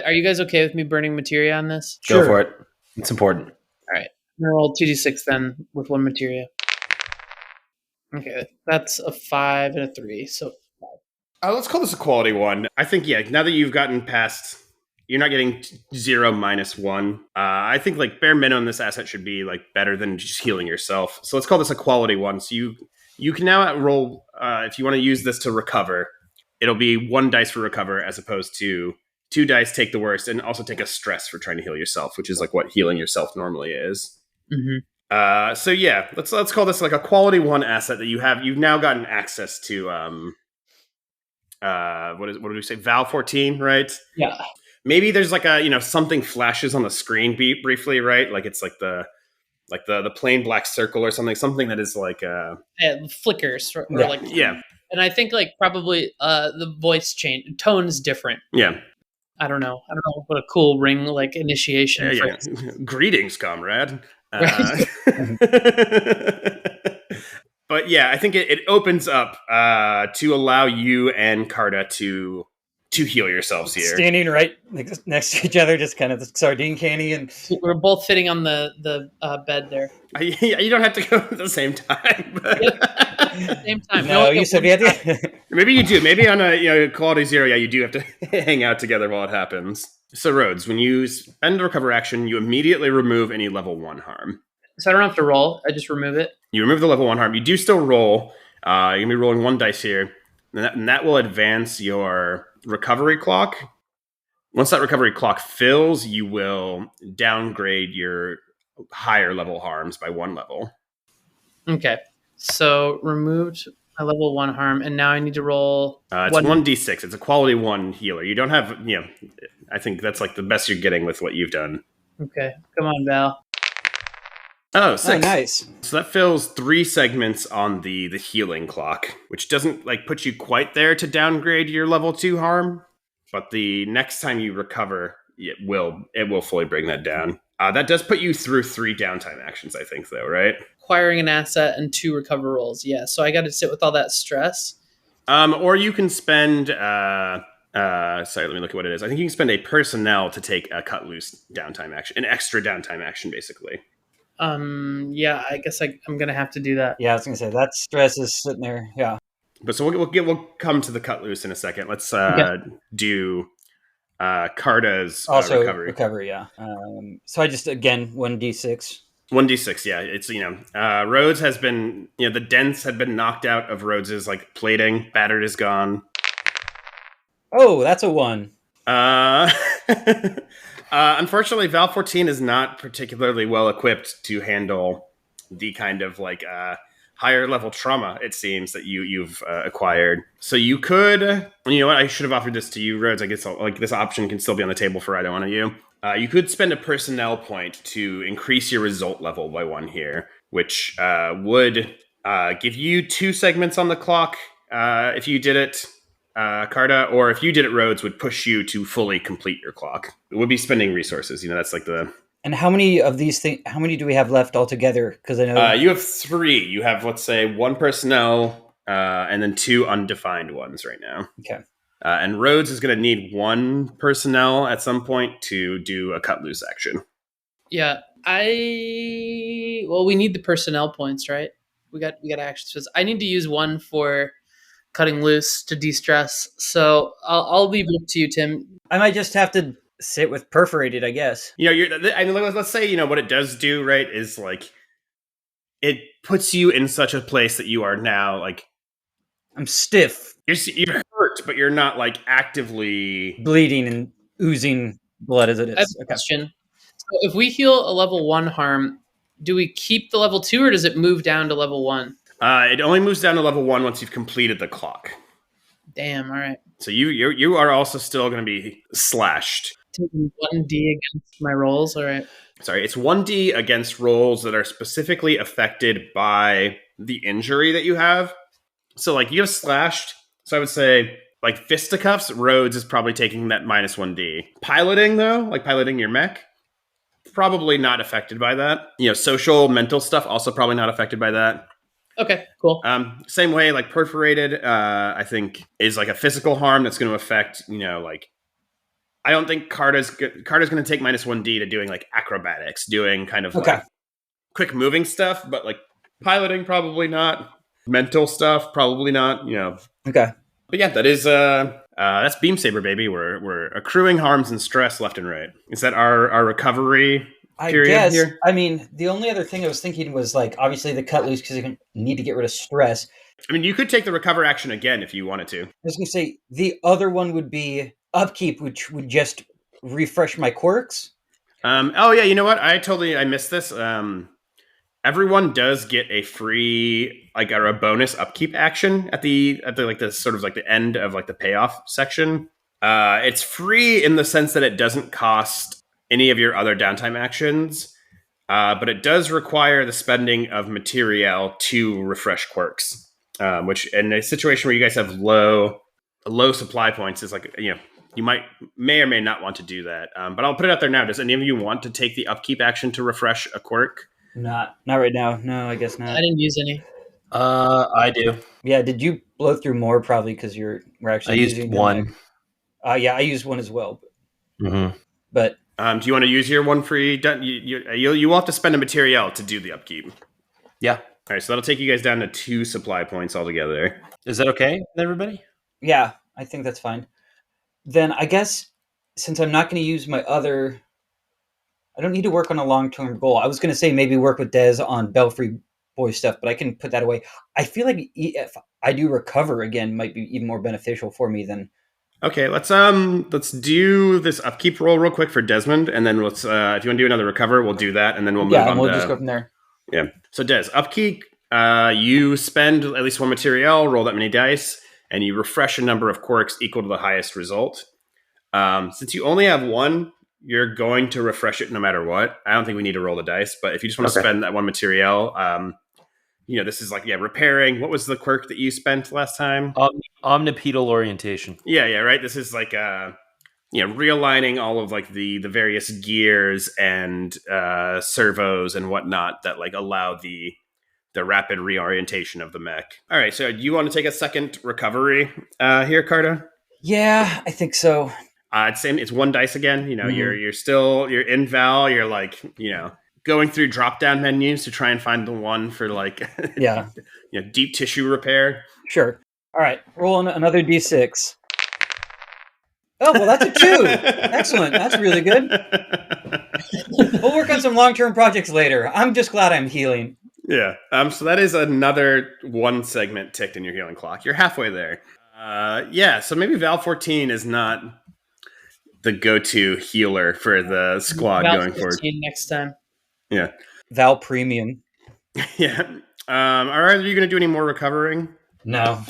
Are you guys okay with me burning materia on this? Go for it. It's important. All right. I'm gonna roll 2d6 then with 1 materia. Okay, that's a 5 and a 3, so 5. Let's call this a quality 1. I think, now that you've gotten past, you're not getting 0 -1. I think like bare minimum this asset should be like better than just healing yourself. So let's call this a quality 1. So you can now roll, if you want to use this to recover, it'll be 1 dice for recover as opposed to 2 dice take the worst and also take a stress for trying to heal yourself, which is like what healing yourself normally is. Mm-hmm. So yeah, let's call this like a quality 1 asset that you've now gotten access to. What did we say? Val 14, right? Yeah. Maybe there's like something flashes on the screen briefly, right? Like it's like the plain black circle or something that is like flickers or yeah. like yeah. And I think like probably the voice tone is different. Yeah. I don't know what a cool ring like initiation. Yeah. Greetings, comrade. Right. But yeah, I think it opens up to allow you and Carta to heal yourselves here. Standing right next to each other, just kind of the sardine candy, and we're both fitting on the bed there. You don't have to go at the same time. Same time. No, we you get said one we had shot. to. Maybe you do. Maybe on a quality 0, yeah, you do have to hang out together while it happens. So Rhodes, when you spend the recover action, you immediately remove any level 1 harm. So I don't have to roll. I just remove it. You remove the level 1 harm. You do still roll. You're going to be rolling 1 dice here. And that will advance your recovery clock. Once that recovery clock fills, you will downgrade your higher level harms by 1 level. Okay. So removed my level 1 harm, and now I need to roll. It's 1d6. It's a quality 1 healer. You don't have, I think that's like the best you're getting with what you've done. Okay. Come on, Val. Oh, 6. Oh, nice. So that fills 3 segments on the healing clock, which doesn't put you quite there to downgrade your level 2 harm, but the next time you recover, it will fully bring that down. That does put you through 3 downtime actions, I think, though, right? Acquiring an asset and 2 recover rolls. Yeah. So I got to sit with all that stress. Or you can spend. Sorry, let me look at what it is. I think you can spend a personnel to take a cut loose downtime action, an extra downtime action, basically. Yeah, I guess I'm gonna have to do that. Yeah, I was gonna say that stress is sitting there. Yeah. But so we'll come to the cut loose in a second. Let's do Carda's Also recovery. Yeah. So I just again 1d6. 1d6. Yeah, it's Rhodes has been the dents had been knocked out of Rhodes's plating. Battered is gone. Oh, that's a 1. Unfortunately, Val 14 is not particularly well equipped to handle the kind of higher level trauma, it seems, that you've acquired. So you could, you know what? I should have offered this to you, Rhodes. I guess this option can still be on the table for either one of you. You could spend a personnel point to increase your result level by 1 here, which would give you 2 segments on the clock if you did it. Carda, or if you did it, Rhodes, would push you to fully complete your clock. It would be spending resources. That's the. And how many of these things? How many do we have left altogether? Because I know you have 3. You have, let's say, 1 personnel, and then 2 undefined ones right now. Okay. And Rhodes is going to need 1 personnel at some point to do a cut loose action. Yeah, we need the personnel points, right? We got actions. I need to use 1 for cutting loose to de-stress. So I'll leave it up to you, Tim. I might just have to sit with perforated, I guess. Let's say, what it does do, right, is it puts you in such a place that you are now I'm stiff. You're hurt, but you're not actively bleeding and oozing blood as it is. I have a question. So if we heal a level 1 harm, do we keep the level 2 or does it move down to level 1? It only moves down to level 1 once you've completed the clock. Damn, all right. So you are also still going to be slashed. Taking 1d against my rolls, all right. Sorry, it's 1d against rolls that are specifically affected by the injury that you have. So you have slashed. So I would say fisticuffs, Rhodes is probably taking that minus 1d. Piloting though, piloting your mech, probably not affected by that. Social, mental stuff also probably not affected by that. Okay, cool. Same way, perforated, I think is a physical harm that's going to affect, I don't think Carda's going to take minus 1d to doing acrobatics, doing kind of quick moving stuff, but piloting probably not, mental stuff probably not. Okay. But yeah, that is that's Beam Saber, baby. We're accruing harms and stress left and right. Is that our recovery? I guess. Here? I mean, the only other thing I was thinking was obviously the cut loose because you need to get rid of stress. I mean, you could take the recover action again if you wanted to. I was going to say the other one would be upkeep, which would just refresh my quirks. Oh yeah, you know what? I missed this. Everyone does get a free or a bonus upkeep action at the sort of the end of the payoff section. It's free in the sense that it doesn't cost any of your other downtime actions, but it does require the spending of material to refresh quirks, which in a situation where you guys have low supply points is you may or may not want to do that. But I'll put it out there now. Does any of you want to take the upkeep action to refresh a quirk? Not right now. No, I guess not. I didn't use any. I do. Yeah, did you blow through more? Probably because we're actually using 1. Yeah, I used 1 as well. Mm-hmm. But do you want to use your 1 free? You will have to spend a material to do the upkeep. Yeah. All right, so that'll take you guys down to 2 supply points altogether. Is that okay with everybody? Yeah, I think that's fine. Then I guess since I'm not going to use my other, I don't need to work on a long-term goal. I was going to say maybe work with Des on Belfry Boy stuff, but I can put that away. I feel like if I do recover again, might be even more beneficial for me than. Okay, let's do this upkeep roll real quick for Desmond, and then let's if you want to do another recover, we'll do that, and then we'll move on. Yeah, we'll just go from there. Yeah. So Des, upkeep, you spend at least 1 material, roll that many dice, and you refresh a number of quirks equal to the highest result. Since you only have 1, you're going to refresh it no matter what. I don't think we need to roll the dice, but if you just want to spend that 1 material, this is like, repairing. What was the quirk that you spent last time? Omnipedal orientation. Yeah, right. This is like, realigning all of like the various gears and servos and whatnot that like allow the rapid reorientation of the mech. All right, so do you want to take a second recovery here, Carta? Yeah, I think so. It's 1 dice again. You're in Val. You're like, going through drop down menus to try and find the one for like, deep tissue repair. Sure. All right, roll another d6. Oh, well, that's a 2. Excellent. That's really good. We'll work on some long-term projects later. I'm just glad I'm healing. Yeah. So that is another 1 segment ticked in your healing clock. You're halfway there. So maybe Val 14 is not the go-to healer for the squad Val going forward. Next time. Yeah. Val Premium. Yeah. Are you going to do any more recovering? No.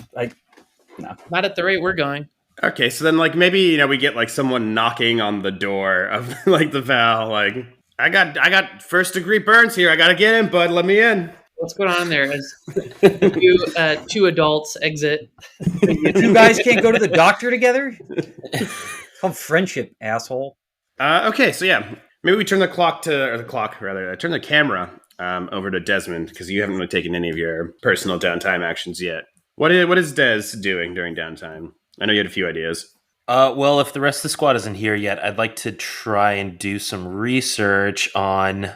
Not at the rate we're going. Okay, so then like maybe we get like someone knocking on the door of like the Val, like I got 1st degree burns here. I gotta get in, bud. Let me in. What's going on there? As 2 adults exit. You guys can't go to the doctor together? Called friendship, asshole. Okay, so maybe we turn the turn the camera over to Desmond, because you haven't really taken any of your personal downtime actions yet. What is Des doing during downtime? I know you had a few ideas. Well, if the rest of the squad isn't here yet, I'd like to try and do some research on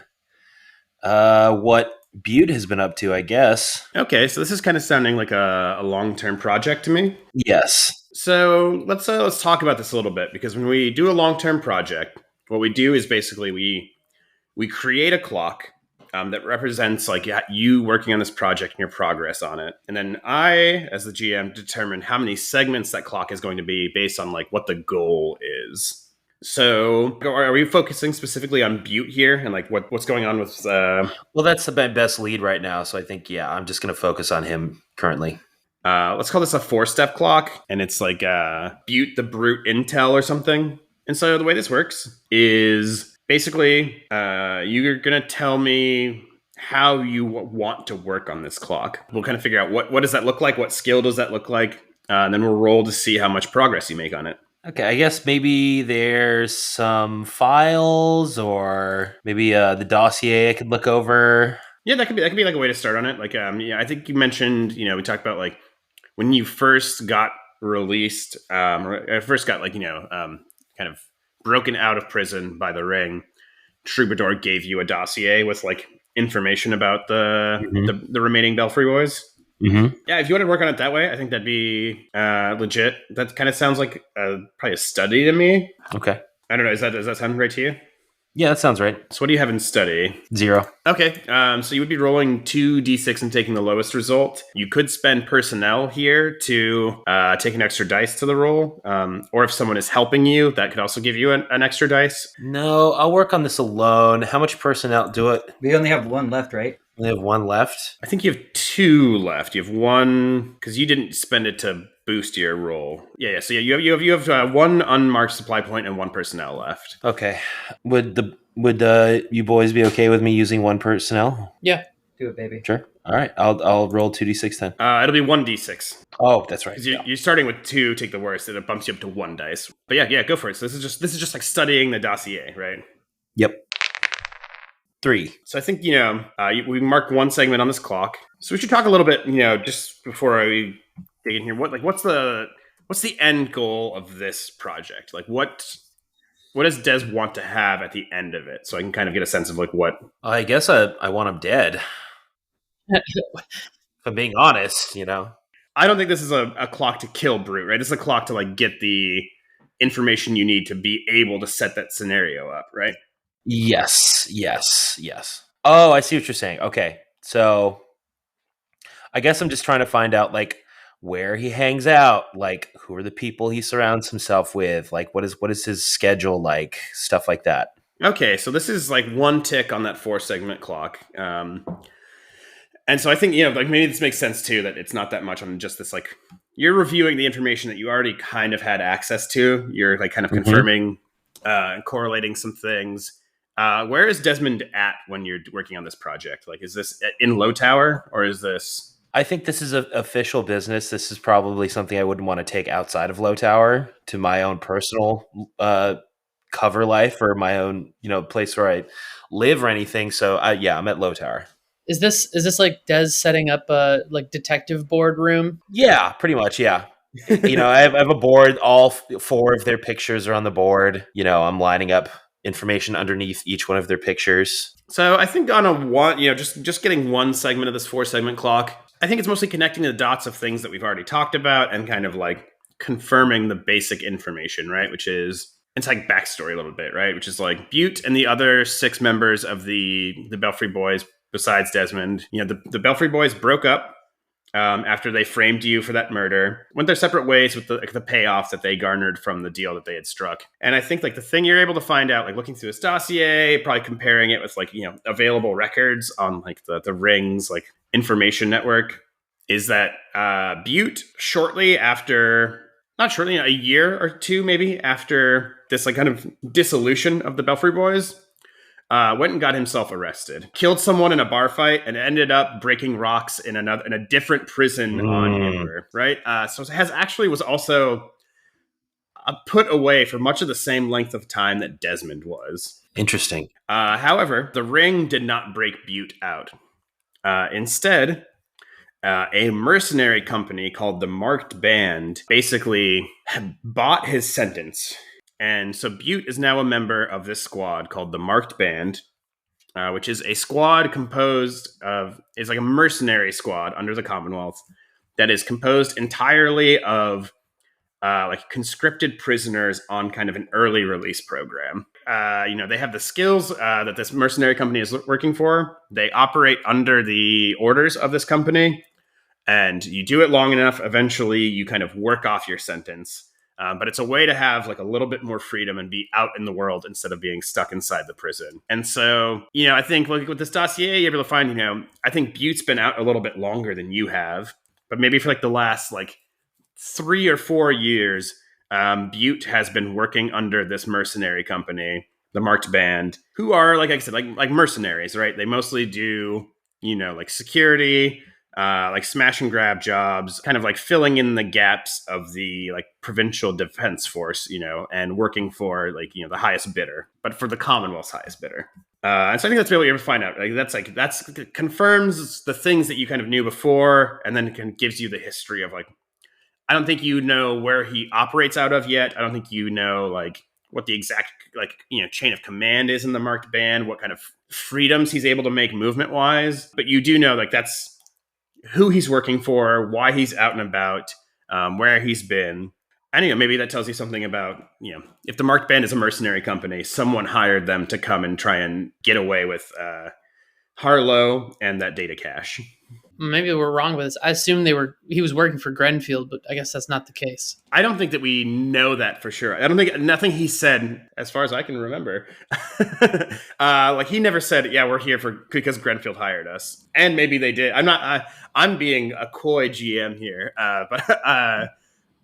what Butte has been up to, I guess. Okay, so this is kind of sounding like a long-term project to me. Yes. So let's talk about this a little bit, because when we do a long-term project, what we do is basically we create a clock that represents like you working on this project and your progress on it. And then I, as the GM, determine how many segments that clock is going to be based on like what the goal is. So are we focusing specifically on Butte here and like what's going on with... Well, that's the best lead right now. So I think, I'm just going to focus on him currently. Let's call this a 4-step clock. And it's like Butte the Brute Intel or something. And so the way this works is... basically, you're going to tell me how you want to work on this clock. We'll kind of figure out what does that look like? What skill does that look like? And then we'll roll to see how much progress you make on it. Okay, I guess maybe there's some files or maybe the dossier I could look over. Yeah, that could be like a way to start on it. Like, I think you mentioned, we talked about like when you first got released, or first got like, kind of broken out of prison by the Ring, Troubadour gave you a dossier with like information about the remaining Belfry boys. Mm-hmm. Yeah, if you want to work on it that way, I think that'd be legit. That kind of sounds like probably a study to me. Okay. I don't know. Does that sound right to you? Yeah, that sounds right. So what do you have in study? 0. Okay, so you would be rolling 2d6 and taking the lowest result. You could spend personnel here to take an extra dice to the roll. Or if someone is helping you, that could also give you an extra dice. No, I'll work on this alone. How much personnel do it? We only have 1 left, right? We have 1 left. I think you have 2 left. You have 1, because you didn't spend it to boost your roll. Yeah. So you have 1 unmarked supply point and 1 personnel left. Okay. Would you boys be okay with me using 1 personnel? Yeah. Do it, baby. Sure. All right. I'll roll 2d6 then. It'll be 1d6. Oh, that's right. You're starting with 2, take the worst, and it bumps you up to 1 dice. But yeah, go for it. So this is just like studying the dossier, right? Yep. 3. So I think, we marked 1 segment on this clock. So we should talk a little bit, just before we dig in here. What's the end goal of this project? Like what does Des want to have at the end of it? So I can kind of get a sense of like what. I guess I want him dead. If I'm being honest, I don't think this is a clock to kill Brute, right? This is a clock to like get the information you need to be able to set that scenario up, right? Yes. Oh, I see what you're saying. Okay. So I guess I'm just trying to find out like where he hangs out, like who are the people he surrounds himself with, like what is his schedule like, stuff like that. Okay, so this is like one tick on that 4-segment clock. And so I think, like maybe this makes sense too, that it's not that much on just this, like you're reviewing the information that you already kind of had access to. You're like kind of confirming, correlating some things. Where is Desmond at when you're working on this project? Like, is this in Lowtower or is this? I think this is official business. This is probably something I wouldn't want to take outside of Lowtower to my own personal cover life or my own, place where I live or anything. So yeah, I'm at Lowtower. Is this like Des setting up a like detective boardroom? Yeah, pretty much. Yeah. I have a board. All 4 of their pictures are on the board. I'm lining up information underneath each one of their pictures. So I think on a one, just getting one segment of this 4-segment clock, I think it's mostly connecting the dots of things that we've already talked about and kind of like confirming the basic information, right? Which is, it's like backstory a little bit, right? Which is like Butte and the other 6 members of the Belfry Boys, besides Desmond, the Belfry Boys broke up after they framed you for that murder, went their separate ways with the payoffs that they garnered from the deal that they had struck. And I think like the thing you're able to find out, like looking through his dossier, probably comparing it with like, available records on like the Rings, like information network, is that Butte a year or two maybe after this like kind of dissolution of the Belfry Boys, went and got himself arrested, killed someone in a bar fight, and ended up breaking rocks in a different prison on Imber, right? So it was also put away for much of the same length of time that Desmond was. Interesting. However, the Ring did not break Butte out. Instead, a mercenary company called the Marked Band basically bought his sentence. And so Butte is now a member of this squad called the Marked Band, which is a squad is like a mercenary squad under the Commonwealth that is composed entirely of like conscripted prisoners on kind of an early release program. They have the skills that this mercenary company is working for. They operate under the orders of this company, and you do it long enough, eventually you kind of work off your sentence. But it's a way to have like a little bit more freedom and be out in the world instead of being stuck inside the prison. And so, I think like with this dossier, you're able to find, I think Butte's been out a little bit longer than you have, but maybe for like the last like 3 or 4 years, Butte has been working under this mercenary company, the Marked Band, who are, like I said, like mercenaries, right? They mostly do, like security, like smash and grab jobs, kind of like filling in the gaps of the like provincial defense force, and working for like, the highest bidder, but for the Commonwealth's highest bidder. And so I think that's really what you find out. That's confirms the things that you kind of knew before, and then it gives you the history of like, I don't think you know where he operates out of yet. I don't think you know like what the exact like, chain of command is in the Marked Band, what kind of freedoms he's able to make movement wise, but you do know like that's who he's working for, why he's out and about, where he's been. And, maybe that tells you something about, if the Marked Band is a mercenary company, someone hired them to come and try and get away with Harlow and that data cache. Maybe we're wrong with this. I assume he was working for Grenfield, but I guess that's not the case. I don't think that we know that for sure. I don't think nothing he said, as far as I can remember, like he never said, yeah, we're here because Grenfield hired us. And maybe they did. I'm being a coy GM here, but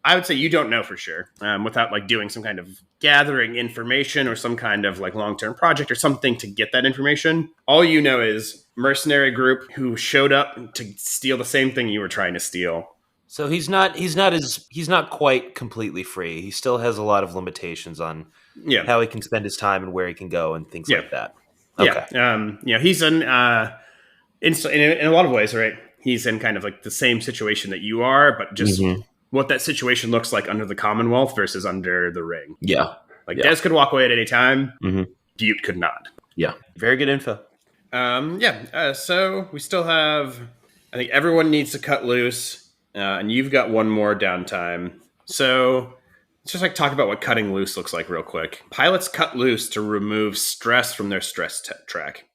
I would say you don't know for sure without like doing some kind of gathering information or some kind of like long-term project or something to get that information. All you know is mercenary group who showed up to steal the same thing you were trying to steal. So he's not quite completely free. He still has a lot of limitations on how he can spend his time and where he can go and things like that. Okay. Yeah. He's in a lot of ways, right? He's in kind of like the same situation that you are, but just what that situation looks like under the Commonwealth versus under the Ring. Yeah. Des could walk away at any time. Butte could not. Yeah. Very good info. So we still have. I think everyone needs to cut loose, and you've got one more downtime. So let's just talk about what cutting loose looks like real quick. Pilots cut loose to remove stress from their stress track.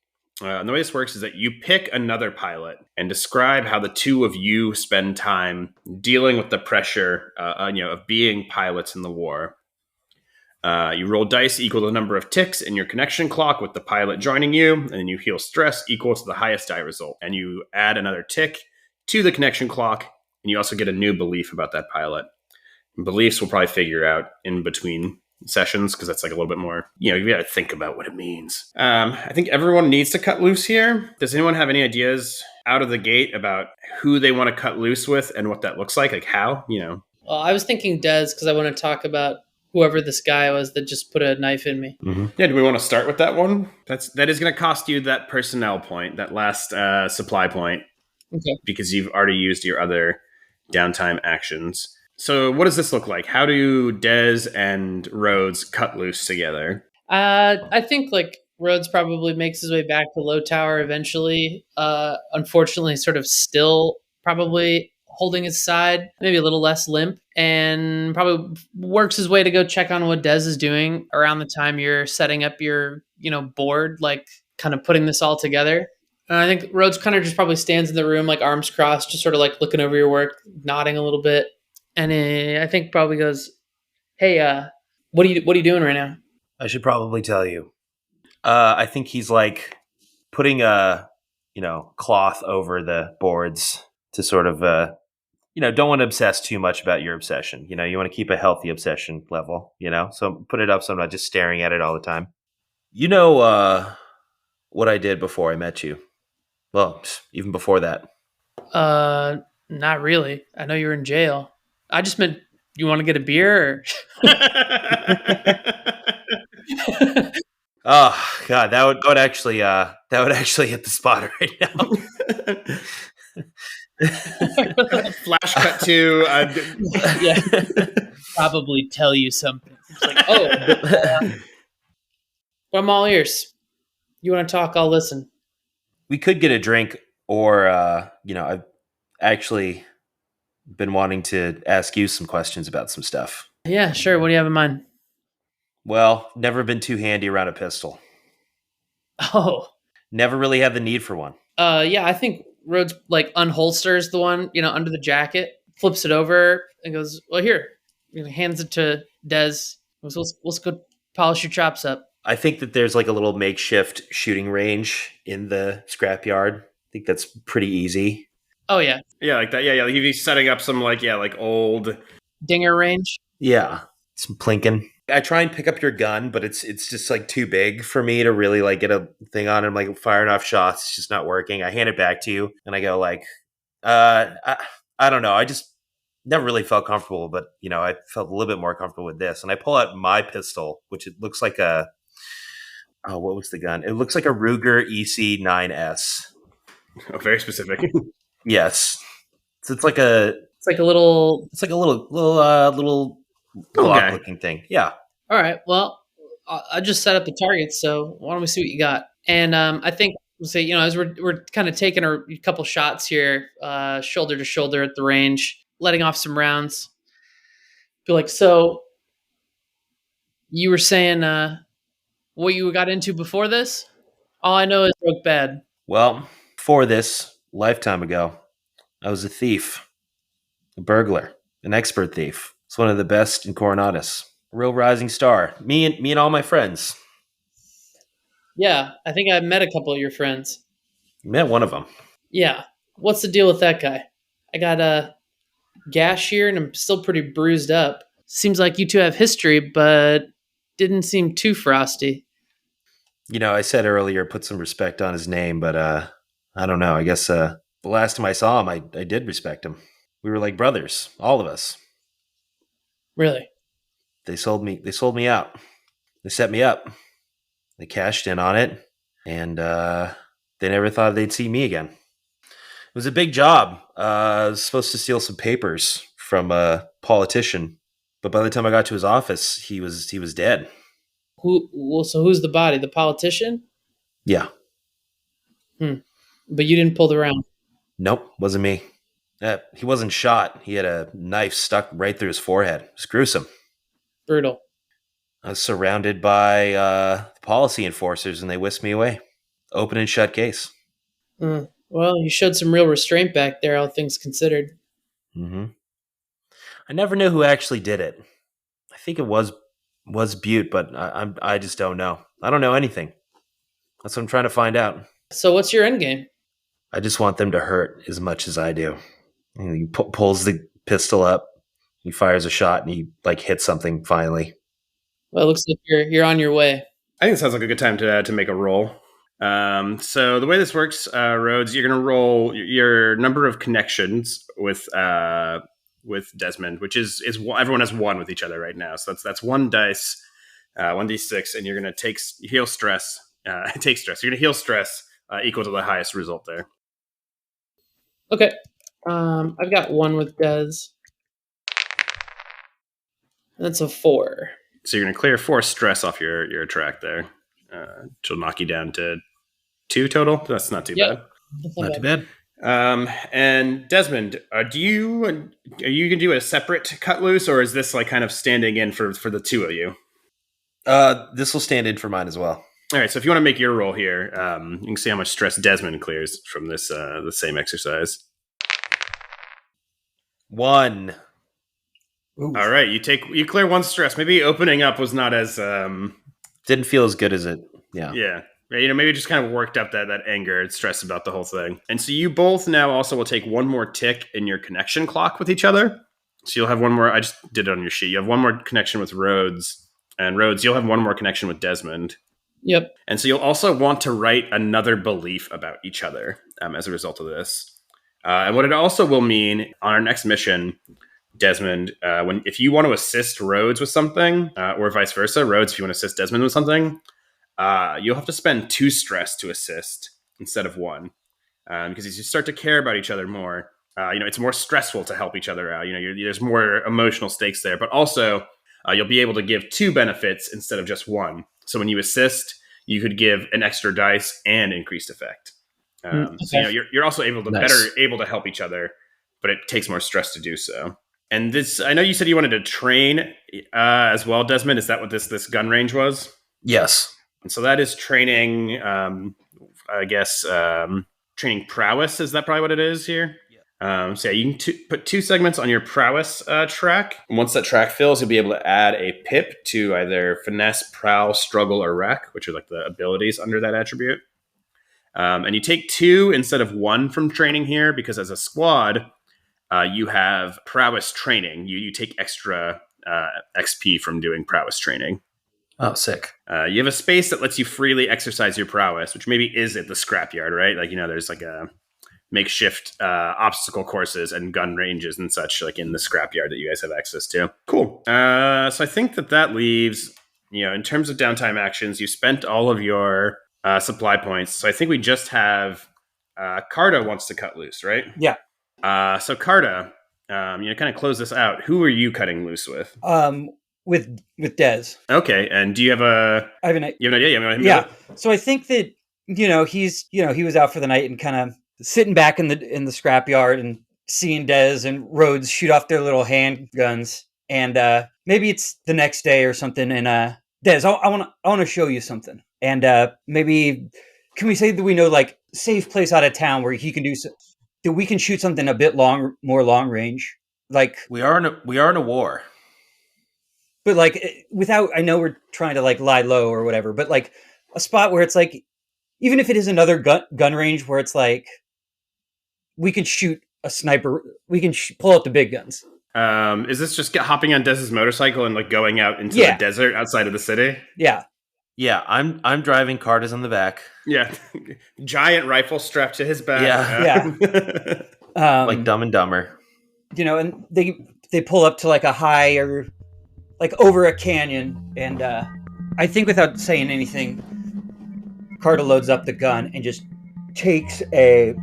And the way this works is that you pick another pilot and describe how the two of you spend time dealing with the pressure, of being pilots in the war. You roll dice equal to the number of ticks in your connection clock with the pilot joining you, and then you heal stress equal to the highest die result. And you add another tick to the connection clock, and you also get a new belief about that pilot. And beliefs we'll probably figure out in between sessions because that's a little bit more, you got to think about what it means. I think everyone needs to cut loose here. Does anyone have any ideas out of the gate about who they want to cut loose with and what that looks like how? Well, I was thinking Des because I want to talk about whoever this guy was that just put a knife in me. Mm-hmm. Yeah, do we want to start with that one? That is going to cost you that personnel point, that last supply point. Okay. Because you've already used your other downtime actions. So what does this look like? How do Des and Rhodes cut loose together? I think Rhodes probably makes his way back to Lowtower eventually. Unfortunately, sort of still probably holding his side, maybe a little less limp, and probably works his way to go check on what Des is doing around the time you're setting up your, board, kind of putting this all together. And I think Rhodes kind of just probably stands in the room, arms crossed, just sort of looking over your work, nodding a little bit. And I think probably goes, "Hey, what are you doing right now?" I should probably tell you. I think he's putting a cloth over the boards to sort of don't want to obsess too much about your obsession. You want to keep a healthy obsession level. So put it up so I'm not just staring at it all the time. What I did before I met you. Well, even before that. Not really. I know you were in jail. I just meant, you want to get a beer? Oh God, that would actually hit the spot right now. Flash cut to yeah, probably tell you something. It's but I'm all ears. You want to talk? I'll listen. We could get a drink, or I've actually been wanting to ask you some questions about some stuff. Yeah, sure. What do you have in mind? Well, never been too handy around a pistol. Oh. Never really had the need for one. Yeah, I think Rhodes unholsters the one, under the jacket, flips it over, and goes, "Well, here." Hands it to Des. Let's go polish your chops up. I think that there's a little makeshift shooting range in the scrapyard. I think that's pretty easy. Oh yeah. Yeah, like that. Yeah. He'd be setting up some old dinger range. Yeah. Some plinking. I try and pick up your gun, but it's just too big for me to really get a thing on. I'm firing off shots. It's just not working. I hand it back to you and I go I don't know. I just never really felt comfortable, but I felt a little bit more comfortable with this. And I pull out my pistol, which it looks like what was the gun? It looks like a Ruger EC9S. Oh, very specific. Yes. So it's like a little Glock looking thing. Yeah. All right. Well, I just set up the targets, so why don't we see what you got? And I think we'll say, as we're kind of taking a couple shots here, shoulder to shoulder at the range, letting off some rounds. Be so you were saying what you got into before this? All I know is broke bad. Well, before this, lifetime ago, I was a thief, a burglar, an expert thief. It's one of the best in Coronatus. Real rising star. Me and all my friends. Yeah, I think I met a couple of your friends. You met one of them. Yeah. What's the deal with that guy? I got a gash here and I'm still pretty bruised up. Seems like you two have history, but didn't seem too frosty. I said earlier, put some respect on his name, but I don't know. I guess the last time I saw him, I did respect him. We were like brothers, all of us. Really? They sold me out. They set me up. They cashed in on it, and they never thought they'd see me again. It was a big job. I was supposed to steal some papers from a politician, but by the time I got to his office, he was dead. So who's the body? The politician? Yeah. But you didn't pull the round. Nope, wasn't me. He wasn't shot. He had a knife stuck right through his forehead. It was gruesome. Brutal. I was surrounded by policy enforcers, and they whisked me away. Open and shut case. Well, you showed some real restraint back there, all things considered. Mm-hmm. I never knew who actually did it. I think it was Butte, but I just don't know. I don't know anything. That's what I'm trying to find out. So what's your end game? I just want them to hurt as much as I do. And he pulls the pistol up. He fires a shot, and he hits something finally. Well, it looks like you're on your way. I think it sounds like a good time to make a roll. So the way this works, Rhodes, you're going to roll your number of connections with Desmond, which is everyone has one with each other right now. So that's one dice, 1d6, and you're going to heal stress. Take stress. You're going to heal stress equal to the highest result there. Okay. I've got one with Des. That's a 4. So you're going to clear 4 stress off your track there, which will knock you down to 2 total. That's not too bad. Not too bad. And Desmond, are you going to do a separate cut loose, or is this kind of standing in for the two of you? This will stand in for mine as well. All right. So if you want to make your roll here, you can see how much stress Desmond clears from this the same exercise. 1. Ooh. All right. You clear 1 stress. Maybe opening up was not as didn't feel as good as it. Yeah. Yeah. Maybe just kind of worked up that anger and stress about the whole thing. And so you both now also will take 1 more tick in your connection clock with each other. So you'll have 1 more. I just did it on your sheet. You have 1 more connection with Rhodes. And Rhodes, you'll have 1 more connection with Desmond. Yep. And so you'll also want to write another belief about each other as a result of this. And what it also will mean on our next mission, Desmond, if you want to assist Rhodes with something, or vice versa, Rhodes, if you want to assist Desmond with something, you'll have to spend 2 stress to assist instead of 1, because as you start to care about each other more, it's more stressful to help each other out. There's more emotional stakes there, but also you'll be able to give 2 benefits instead of just 1. So when you assist, you could give an extra dice and increased effect. Okay. So you're also able to Nice. better help each other, but it takes more stress to do so. And this, I know you said you wanted to train as well, Desmond. Is that what this gun range was? Yes. And so that is training, training prowess. Is that probably what it is here? So you can put 2 segments on your prowess track. And once that track fills, you'll be able to add a pip to either finesse, prowl, struggle, or wreck, which are the abilities under that attribute. And you take 2 instead of 1 from training here, because as a squad, you have prowess training. You take extra XP from doing prowess training. Oh, sick. You have a space that lets you freely exercise your prowess, which maybe is at the scrapyard, right? There's a makeshift obstacle courses and gun ranges and such, in the scrapyard that you guys have access to. Cool. So I think that leaves, in terms of downtime actions, you spent all of your supply points. So I think we just have Carta wants to cut loose, right? Yeah. So Carta, kind of close this out. Who are you cutting loose with? With Des. Okay, and do you have a? I have an You have an idea? You want him to yeah. do it? So I think that he was out for the night and kind of sitting back in the scrapyard and seeing Des and Rhodes shoot off their little handguns, and maybe it's the next day or something. And Des, I want to show you something, and maybe can we say that we know safe place out of town where he can do that we can shoot something a bit more long range, We are in a war. but without, I know we're trying to lie low or whatever, but a spot where it's even if it is another gun range where it's we can shoot a sniper, we can pull out the big guns. Is this just hopping on Des's motorcycle and going out into the desert outside of the city? Yeah. Yeah, I'm driving. Carter's on the back. Yeah, giant rifle strapped to his back. Yeah. Like Dumb and Dumber. And they pull up to a high or over a canyon, and I think without saying anything, Carter loads up the gun and just takes a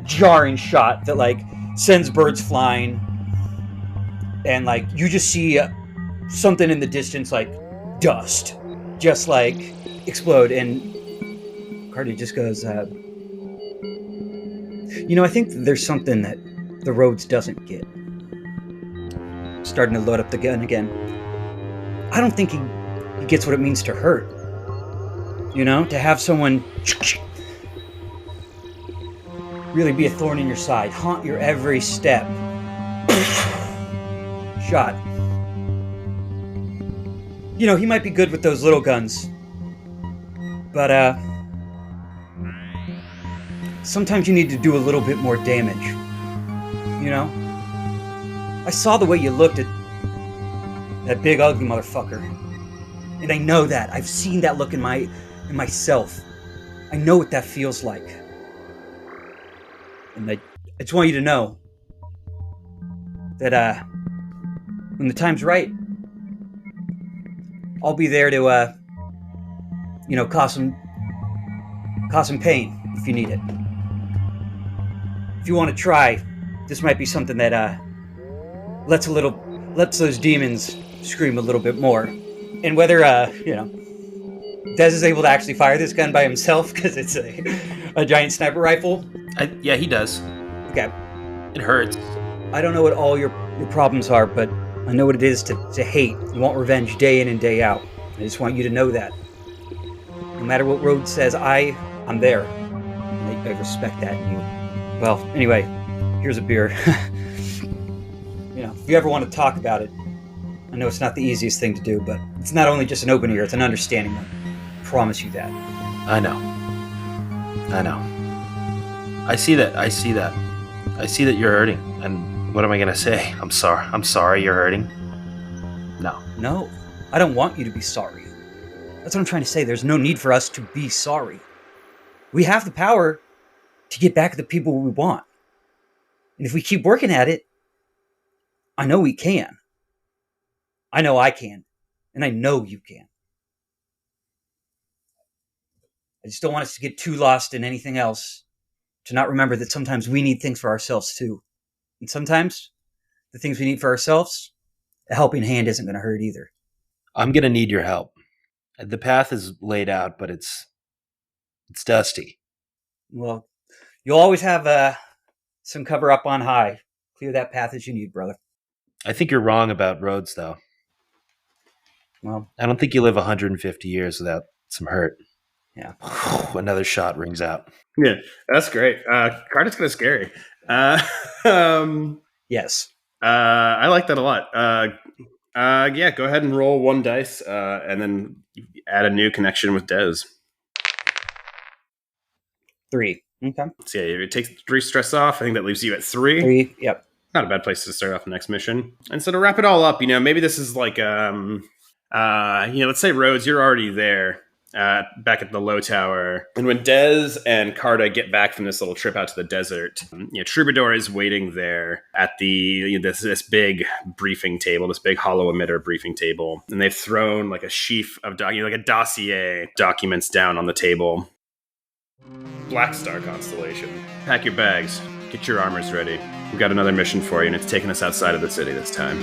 jarring shot that sends birds flying, and you just see something in the distance dust just explode, and Cardi just goes, I think there's something that the Rhodes doesn't get. Starting to load up the gun again. I don't think he gets what it means to hurt. To have someone really be a thorn in your side, haunt your every step. Shot. He might be good with those little guns. But, sometimes you need to do a little bit more damage. I saw the way you looked at that big ugly motherfucker. And I know that. I've seen that look in myself. I know what that feels like. And I just want you to know that, when the time's right, I'll be there to, cause some pain if you need it. If you want to try, this might be something that lets those demons scream a little bit more. And whether Dez is able to actually fire this gun by himself because it's a giant sniper rifle. Yeah, he does. Okay. It hurts. I don't know what all your problems are, but I know what it is to hate. You want revenge day in and day out. I just want you to know that. No matter what Rhodes says, I'm there. I respect that in you. Well, anyway, here's a beer. If you ever want to talk about it, I know it's not the easiest thing to do, but it's not only just an open ear, it's an understanding one. I promise you that. I know. I see that. I see that you're hurting. And what am I going to say? I'm sorry you're hurting. No, I don't want you to be sorry. That's what I'm trying to say. There's no need for us to be sorry. We have the power to get back at the people we want. And if we keep working at it, I know we can. I know I can. And I know you can. I just don't want us to get too lost in anything else, to not remember that sometimes we need things for ourselves too. And sometimes the things we need for ourselves, a helping hand isn't going to hurt either. I'm going to need your help. The path is laid out, but it's dusty. Well, you'll always have some cover up on high. Clear that path as you need, brother. I think you're wrong about Rhodes, though. Well, I don't think you live 150 years without some hurt. Yeah. Another shot rings out. Yeah, that's great. Card is kind of scary. Yes. I like that a lot. Yeah, go ahead and roll one dice, and then add a new connection with Dez. 3. Okay. So yeah, it takes 3 stress off. I think that leaves you at 3. 3, yep. Not a bad place to start off the next mission. And so to wrap it all up, maybe this is like, let's say Rhodes, you're already there, back at the Lowtower. And when Dez and Carta get back from this little trip out to the desert, Troubadour is waiting there at the this big briefing table, this big hollow emitter briefing table. And they've thrown like a sheaf of like a dossier documents down on the table. Black Star Constellation. Pack your bags. Get your armors ready. We've got another mission for you, and it's taking us outside of the city this time.